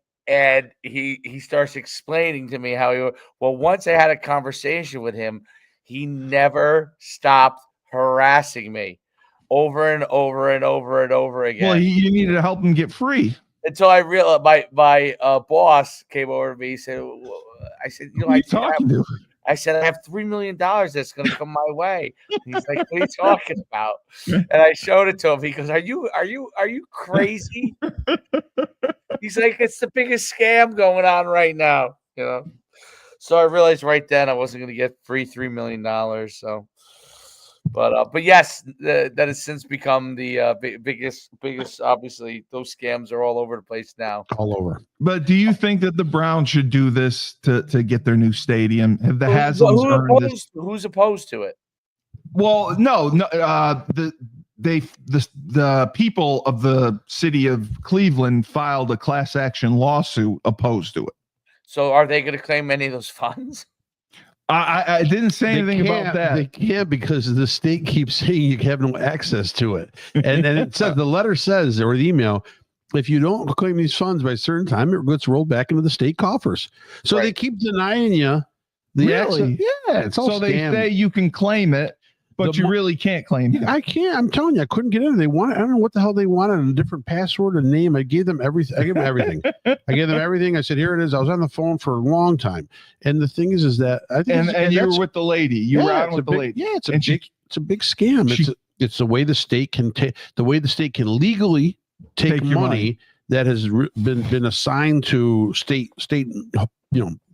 S3: he starts explaining to me how once I had a conversation with him, he never stopped harassing me over and over and over and over again.
S1: Well, you needed to help him get free.
S3: Until I realized my boss came over to me and said, I said,
S1: who are you talking to?
S3: I said, I have $3 million that's going to come my way. And he's like, what are you talking about? And I showed it to him. He goes, are you crazy? He's like, it's the biggest scam going on right now, you know? So I realized right then I wasn't going to get free $3 million. So, but yes, that has since become the biggest. Obviously, those scams are all over the place now.
S2: All over.
S1: But do you think that the Browns should do this to get their new stadium? Have the Haslams earned this?
S3: Who's opposed to it?
S1: Well, no. The people of the city of Cleveland filed a class action lawsuit opposed to it.
S3: So are they going to claim any of those funds?
S1: I didn't say anything about that.
S2: They can't, because the state keeps saying you have no access to it. And it says, the letter says, or the email, if you don't claim these funds by a certain time, it gets rolled back into the state coffers. So they keep denying you the access. Yeah, it's all
S1: so scam. They say you can claim it, but you really can't claim it.
S2: I can't. I'm telling you, I couldn't get in. They want. I don't know what the hell they wanted. A different password, a name. I gave them everything. I gave them everything. I said, here it is. I was on the phone for a long time. And the thing is that I think,
S1: and you were with the lady. You were out with the lady.
S2: Yeah, it's a big scam. It's the way the state can take, the way the state can legally take money that has been assigned to state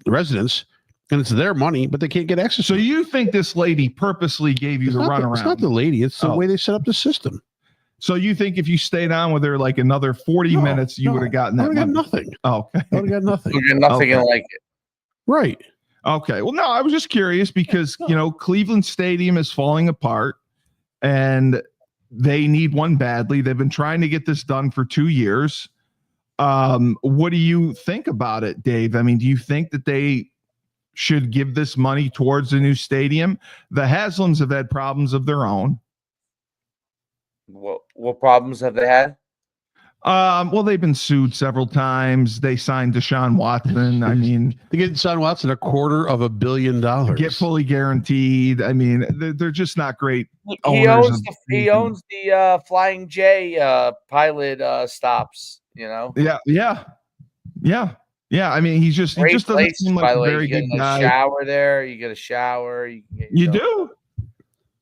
S2: residents. And it's their money, but they can't get access.
S1: So you think this lady purposely gave you the runaround?
S2: It's not the lady. It's the way they set up the system.
S1: So you think if you stayed on with her like another 40 minutes, you would have gotten that?
S2: I would have got nothing.
S1: Oh, okay.
S2: I would have got nothing.
S3: You get nothing like it.
S2: Right.
S1: Okay. Well, no, I was just curious because, Cleveland Stadium is falling apart and they need one badly. They've been trying to get this done for 2 years. What do you think about it, Dave? I mean, do you think that they should give this money towards the new stadium? The Haslams have had problems of their own.
S3: What problems have they had?
S1: Well, they've been sued several times. They signed Deshaun Watson. I mean,
S2: they get Deshaun Watson $250 million.
S1: Get fully guaranteed. I mean, they're just not great.
S3: He owns the Flying J pilot stops.
S1: Yeah. I mean, he just doesn't seem like a very good guy.
S3: Shower there. You get a shower.
S1: You do?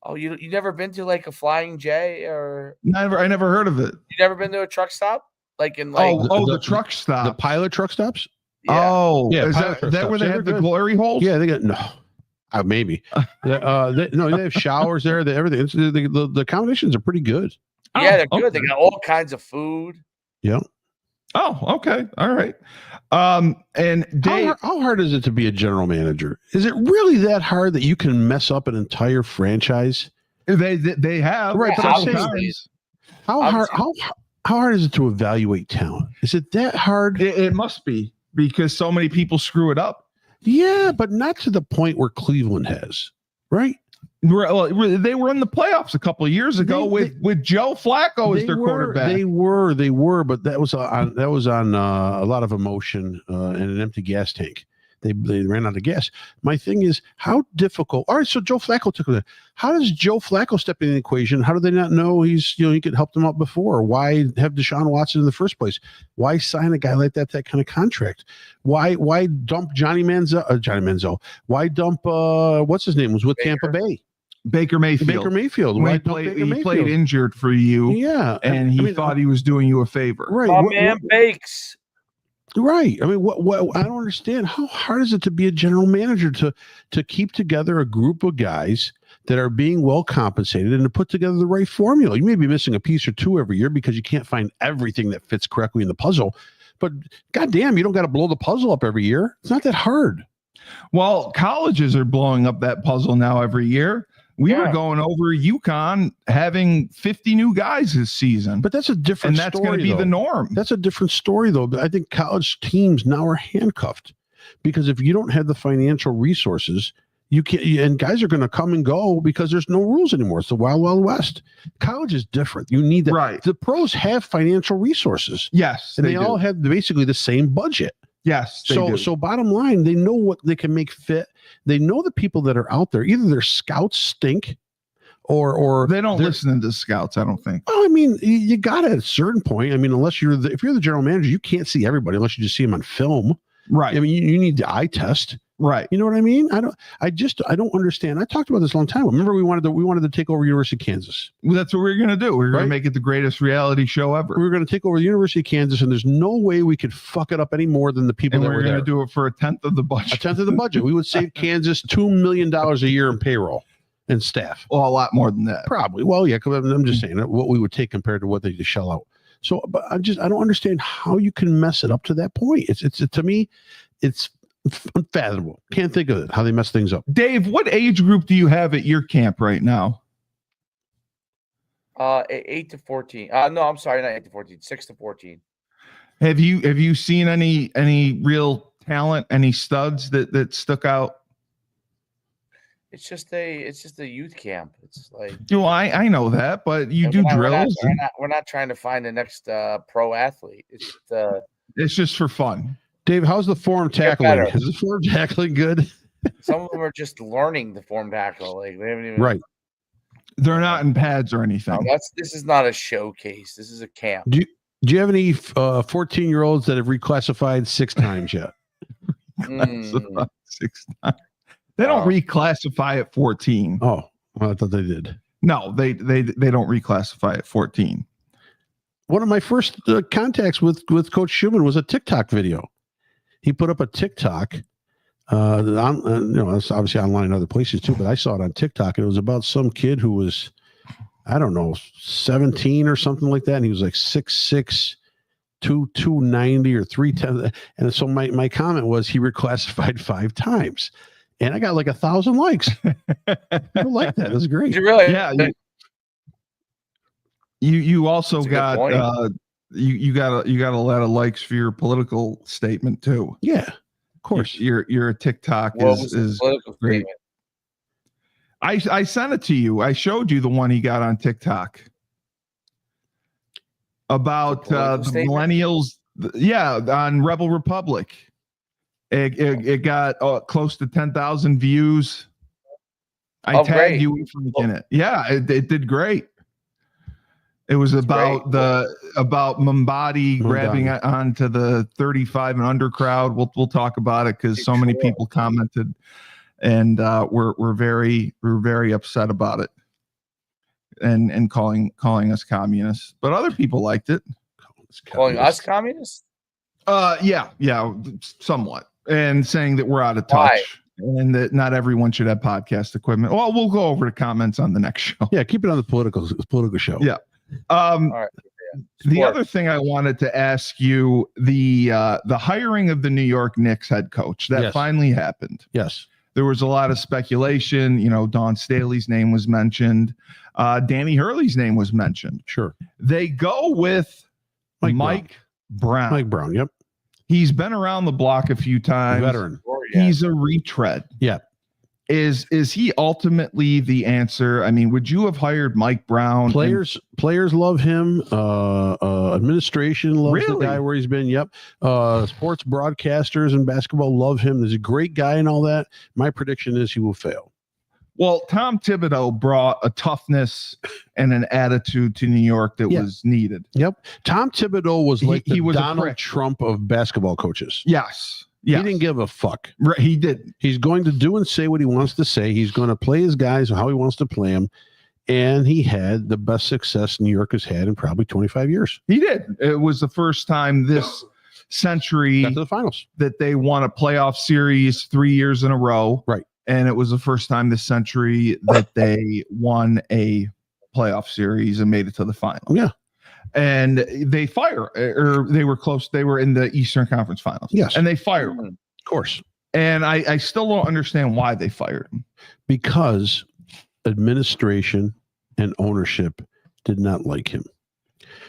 S3: Oh, you never been to like a Flying J or?
S1: I never heard of it.
S3: You never been to a truck stop? Like in
S1: the truck stop,
S2: the pilot truck stops.
S3: Yeah.
S1: Oh, yeah. Is that where they have the glory holes?
S2: Yeah, they got maybe. They have showers there. Everything. The accommodations are pretty good.
S3: Yeah, they're good. Okay. They got all kinds of food.
S2: Yeah.
S1: Oh, okay. All right. And Dave,
S2: how hard is it to be a general manager? Is it really that hard that you can mess up an entire franchise?
S1: They have.
S2: Right.
S3: But
S2: how hard is it to evaluate talent? Is it that hard?
S1: It must be, because so many people screw it up.
S2: Yeah, but not to the point where Cleveland has, right?
S1: Well, they were in the playoffs a couple of years ago with Joe Flacco as their quarterback.
S2: They were, but that was on a lot of emotion and an empty gas tank. They ran out of gas. My thing is, how difficult? All right, so Joe Flacco took it. How does Joe Flacco step in the equation? How do they not know he could help them out before? Why have Deshaun Watson in the first place? Why sign a guy like that kind of contract? Why dump Johnny Manziel? Why dump what's his name was with Tampa Bay?
S1: Baker Mayfield.
S2: Why
S1: He
S2: dump Baker Mayfield?
S1: played injured for you.
S2: Yeah,
S1: and he thought he was doing you a favor.
S2: Right,
S3: my man Bakes.
S2: Right. I mean, what I don't understand. How hard is it to be a general manager to keep together a group of guys that are being well compensated and to put together the right formula? You may be missing a piece or two every year because you can't find everything that fits correctly in the puzzle. But goddamn, you don't got to blow the puzzle up every year. It's not that hard.
S1: Well, colleges are blowing up that puzzle now every year. We were going over UConn having 50 new guys this season.
S2: But that's a different story. And
S1: that's going to be the norm.
S2: That's a different story, though. But I think college teams now are handcuffed because if you don't have the financial resources, you can't. And guys are going to come and go because there's no rules anymore. It's the Wild Wild West. College is different. You need that. Right. The pros have financial resources.
S1: Yes.
S2: And they all have basically the same budget.
S1: Yes.
S2: So bottom line, they know what they can make fit. They know the people that are out there. Either their scouts stink, or
S1: they don't listen to scouts. I don't think.
S2: Well, I mean, you got to at a certain point. I mean, unless if you're the general manager, you can't see everybody unless you just see them on film.
S1: Right.
S2: I mean, you need the eye test.
S1: Right.
S2: You know what I mean? I don't understand. I talked about this a long time ago. Remember, we wanted to take over University of Kansas.
S1: Well, that's what we were going to do. We were going to make it the greatest reality show ever.
S2: We were going to take over the University of Kansas, and there's no way we could fuck it up any more than the people that were there.
S1: We were going to do it for a tenth of the budget.
S2: A tenth of the budget. We would save Kansas $2 million a year in payroll and staff.
S1: Well, a lot more than that.
S2: Probably. Well, yeah, I'm just saying what we would take compared to what they just shell out. So, but I don't understand how you can mess it up to that point. It's to me, it's unfathomable. Can't think of it, how they mess things up.
S1: Dave, what age group do you have at your camp right now?
S3: 8 to 14. No, I'm sorry, not 8 to 14. 6 to 14.
S1: Have you seen any real talent, any studs that stuck out?
S3: It's just a youth camp. It's like,
S1: I know that, but you do drills.
S3: We're not trying to find the next pro athlete.
S1: It's just for fun.
S2: Dave, how's the form tackling? Is the form tackling good?
S3: Some of them are just learning the form tackle. Like they haven't even.
S2: Right.
S1: They're not in pads or anything.
S3: No, this is not a showcase. This is a camp.
S2: Do you have any 14-year-olds that have reclassified 6 times yet?
S1: 6 times. They don't reclassify at 14.
S2: Oh, well, I thought they did.
S1: No, they don't reclassify at 14.
S2: One of my first contacts with Coach Schuman was a TikTok video. He put up a TikTok. It's obviously online in other places too, but I saw it on TikTok, and it was about some kid who was, I don't know, 17 or something like that, and he was like 6'6", 290 or 310. And so my comment was he reclassified 5 times, and I got like 1,000 likes. People like that. It was great.
S3: Did you really?
S1: Yeah. You also got you got a lot of likes for your political statement too.
S2: Yeah, of course.
S1: Your TikTok is great. I sent it to you. I showed you the one he got on TikTok about the millennials. Yeah, on Rebel Republic. It got close to 10,000 views. I tagged you in it. Yeah, it did great. It was about Mumbadi grabbing onto the 35 and under crowd. We'll talk about it because so many people commented, and we're very upset about it, and calling us communists. But other people liked it.
S3: Calling us communists?
S1: Yeah, somewhat, and saying that we're out of touch. Why? And that not everyone should have podcast equipment. Well, we'll go over the comments on the next show.
S2: Yeah, keep it on the political show.
S1: Yeah.
S3: All right.
S1: The other thing I wanted to ask you, the hiring of the New York Knicks head coach that finally happened.
S2: Yes.
S1: There was a lot of speculation. Dawn Staley's name was mentioned. Danny Hurley's name was mentioned.
S2: Sure.
S1: They go with Mike Brown.
S2: Mike Brown. Yep.
S1: He's been around the block a few times.
S2: Veteran.
S1: He's a retread.
S2: Yeah.
S1: Is he ultimately the answer? I mean, would you have hired Mike Brown?
S2: Players love him. Administration loves the
S1: Really?
S2: guy where he's been. Yep. Sports broadcasters and basketball love him. He's a great guy and all that. My prediction is he will fail.
S1: Well, Tom Thibodeau brought a toughness and an attitude to New York that was needed.
S2: Yep. Tom Thibodeau was like
S1: he was
S2: Donald Trump of basketball coaches.
S1: Yes.
S2: He didn't give a fuck.
S1: Right, he did.
S2: He's going to do and say what he wants to say. He's going to play his guys how he wants to play them. And he had the best success New York has had in probably 25 years.
S1: He did. It was the first time this century
S2: Got to the finals
S1: that they won a playoff series 3 years in a row.
S2: Right.
S1: And it was the first time this century that they won a playoff series and made it to the final.
S2: Yeah.
S1: And they they were close. They were in the Eastern Conference Finals.
S2: Yes.
S1: And they fired him.
S2: Of course.
S1: And I still don't understand why they fired him.
S2: Because administration and ownership did not like him.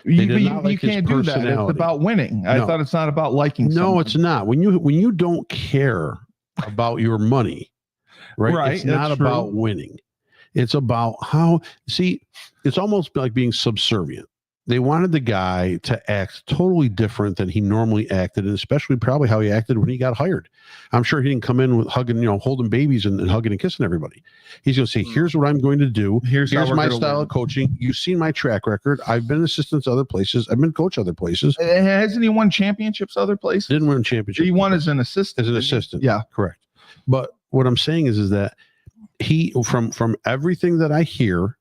S1: You
S2: like his
S1: can't do that. It's
S2: personality.
S1: about winning. I thought it's not about liking someone.
S2: No, it's not. When you don't care about your money, right? It's not about winning. It's about it's almost like being subservient. They wanted the guy to act totally different than he normally acted, and especially probably how he acted when he got hired. I'm sure he didn't come in with hugging, holding babies and hugging and kissing everybody. He's going to say, here's what I'm going to do. Here's my style of coaching. You've seen my track record. I've been assistant to other places. I've been coach other places.
S1: Hasn't he won championships other places?
S2: Didn't win championships.
S1: He won as an assistant.
S2: Yeah, correct. But what I'm saying is that he, from everything that I hear,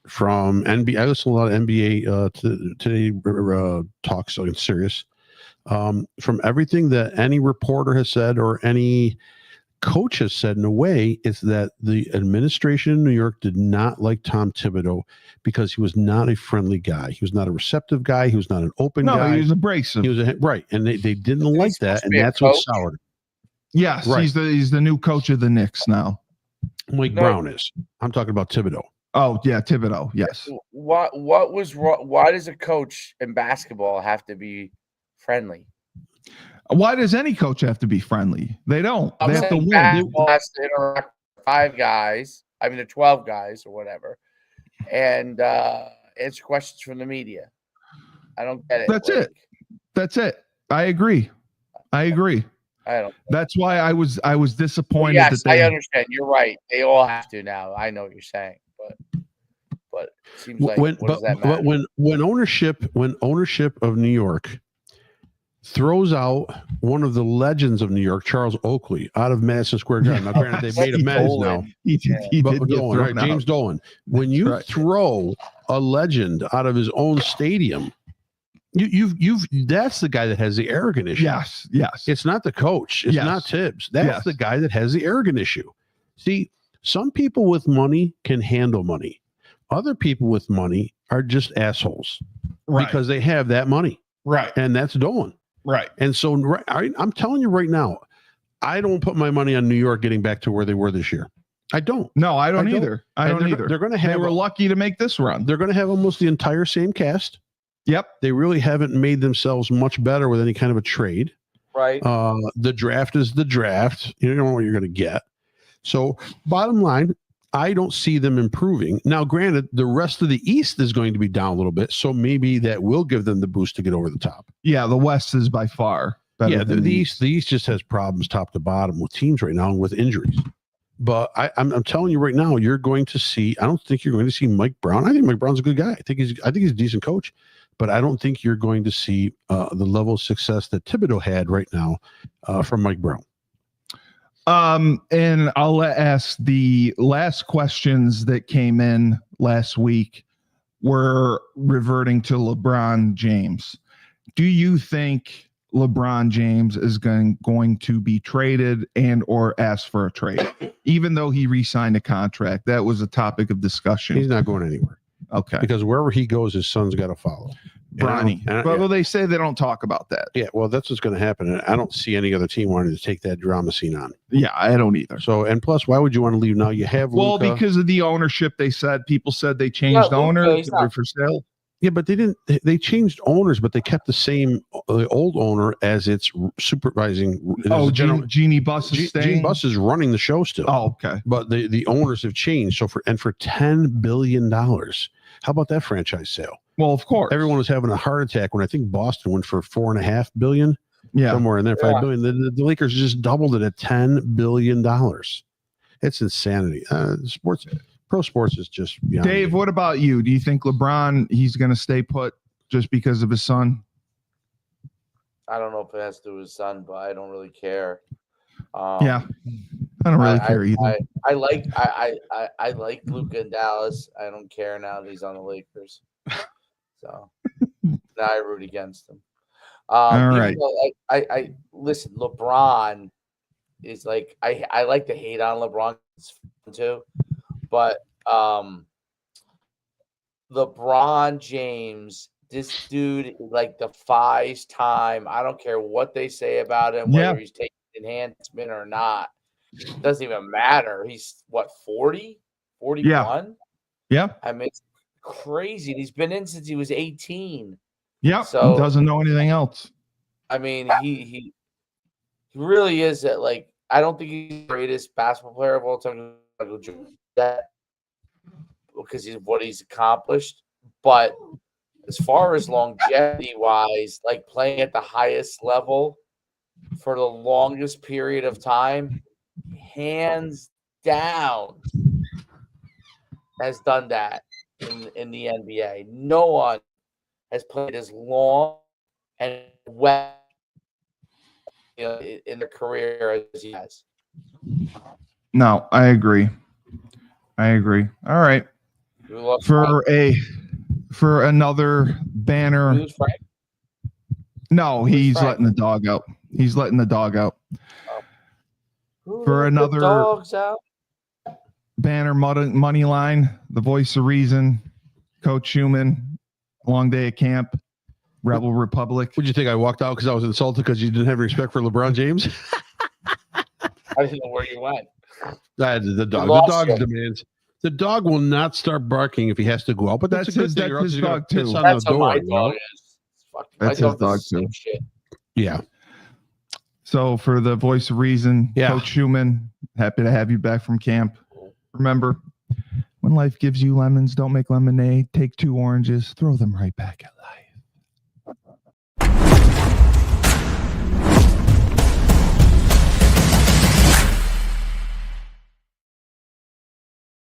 S2: from NBA, I listen to a lot of NBA today talks, so it's serious. From everything that any reporter has said or any coach has said, in a way, it's that the administration in New York did not like Tom Thibodeau because he was not a friendly guy. He was not a receptive guy. He was not an open guy.
S1: No, he was abrasive.
S2: He was right, and they didn't like that, and that's what soured it.
S1: Yes, right. He's the new coach of the Knicks now.
S2: Mike Brown is. I'm talking about Thibodeau.
S1: Oh yeah, Thibodeau. Yes.
S3: What was wrong? Why does a coach in basketball have to be friendly?
S1: Why does any coach have to be friendly? They don't. They have to win.
S3: Basketball has to interact with 5 guys. I mean, 12 guys or whatever, and answer questions from the media. I don't get it.
S1: That's it. I agree. I don't. That's why I was disappointed.
S3: Yes, I understand. You're right. They all have to now. I know what you're saying, but it seems like what does that matter?
S2: When ownership of New York throws out one of the legends of New York, Charles Oakley, out of Madison Square Garden. Now, granted, they've made amends now.
S1: He did
S2: Dolan, right? James Dolan. When you throw a legend out of his own stadium, that's the guy that has the arrogant issue.
S1: Yes.
S2: It's not the coach. It's not Tibbs. That's the guy that has the arrogant issue. See, some people with money can handle money. Other people with money are just assholes because they have that money.
S1: Right.
S2: And that's Dolan.
S1: Right.
S2: And so I'm telling you right now, I don't put my money on New York getting back to where they were this year. I don't.
S1: No, I don't either. I don't either.
S2: They're going to have.
S1: They were lucky to make this run.
S2: They're going to have almost the entire same cast.
S1: Yep.
S2: They really haven't made themselves much better with any kind of a trade.
S3: Right.
S2: The draft is the draft. You don't know what you're going to get. So bottom line, I don't see them improving. Now, granted, the rest of the East is going to be down a little bit. So maybe that will give them the boost to get over the top.
S1: Yeah. The West is by far better.
S2: Yeah. The East just has problems top to bottom with teams right now and with injuries. But I'm telling you right now, you're going to see, I don't think you're going to see Mike Brown. I think Mike Brown's a good guy. I think he's a decent coach. But I don't think you're going to see the level of success that Thibodeau had right now from Mike Brown.
S1: And I'll ask the last questions that came in last week were reverting to LeBron James. Do you think LeBron James is going to be traded and or ask for a trade, even though he re-signed a contract? That was a topic of discussion.
S2: He's not going anywhere.
S1: Okay.
S2: Because wherever he goes, his son's got to follow.
S1: Bronny. Well, they say they don't talk about that.
S2: Yeah, well, that's what's going to happen. And I don't see any other team wanting to take that drama scene on.
S1: Yeah, I don't either.
S2: So, and plus, why would you want to leave now? You have Luka.
S1: Because of the ownership. People said they changed owners for sale.
S2: Yeah, but they didn't. They changed owners, but they kept the same old owner as its supervising.
S1: Jeannie Buss is staying.
S2: Jeannie Buss is running the show still.
S1: Oh, okay.
S2: But the owners have changed. So for $10 billion, how about that franchise sale?
S1: Well, of course.
S2: Everyone was having a heart attack when I think Boston went for $4.5 billion.
S1: Yeah.
S2: Somewhere in there,
S3: Yeah.
S2: $5 billion. The Lakers just doubled it at $10 billion. It's insanity. Pro sports is just beyond
S1: Dave,
S2: me.
S1: what about you? Do you think LeBron, he's going to stay put just because of his son?
S3: I don't know if it has to do with his son, but I don't really care.
S1: Yeah. I don't really care either.
S3: I like Luka in Dallas. I don't care now that he's on the Lakers. So now I root against him.
S1: All right.
S3: I listen. LeBron is like I like to hate on LeBron too, but LeBron James, this dude like defies time. I don't care what they say about him, whether he's taking enhancement or not. It doesn't even matter. He's what 40, 41.
S1: Yeah.
S3: I mean, it's crazy. He's been in since he was 18.
S1: Yeah.
S3: So
S1: doesn't know anything else.
S3: I mean, he really is that. Like, I don't think he's the greatest basketball player of all time because he's what he's accomplished. But as far as longevity wise, like playing at the highest level for the longest period of time, hands down, has done that in the NBA. No one has played as long and well in their career as he has.
S1: No, I agree. All right. For another banner. No, he's letting the dog out. For another
S3: dogs out.
S1: Banner Moneyline, the voice of reason, Coach Schuman, long day at camp, Rebel Republic.
S2: Would you think I walked out because I was insulted because you didn't have respect for LeBron James?
S3: I didn't know where you went.
S2: The dog demands. The dog will not start barking if he has to go out, but that's his dog too.
S3: That's how my dog is.
S1: That's his dog too.
S3: Shit.
S2: Yeah.
S1: So for the voice of reason, Coach Schuman, happy to have you back from camp. Remember, when life gives you lemons, don't make lemonade. Take 2 oranges, throw them right back at life.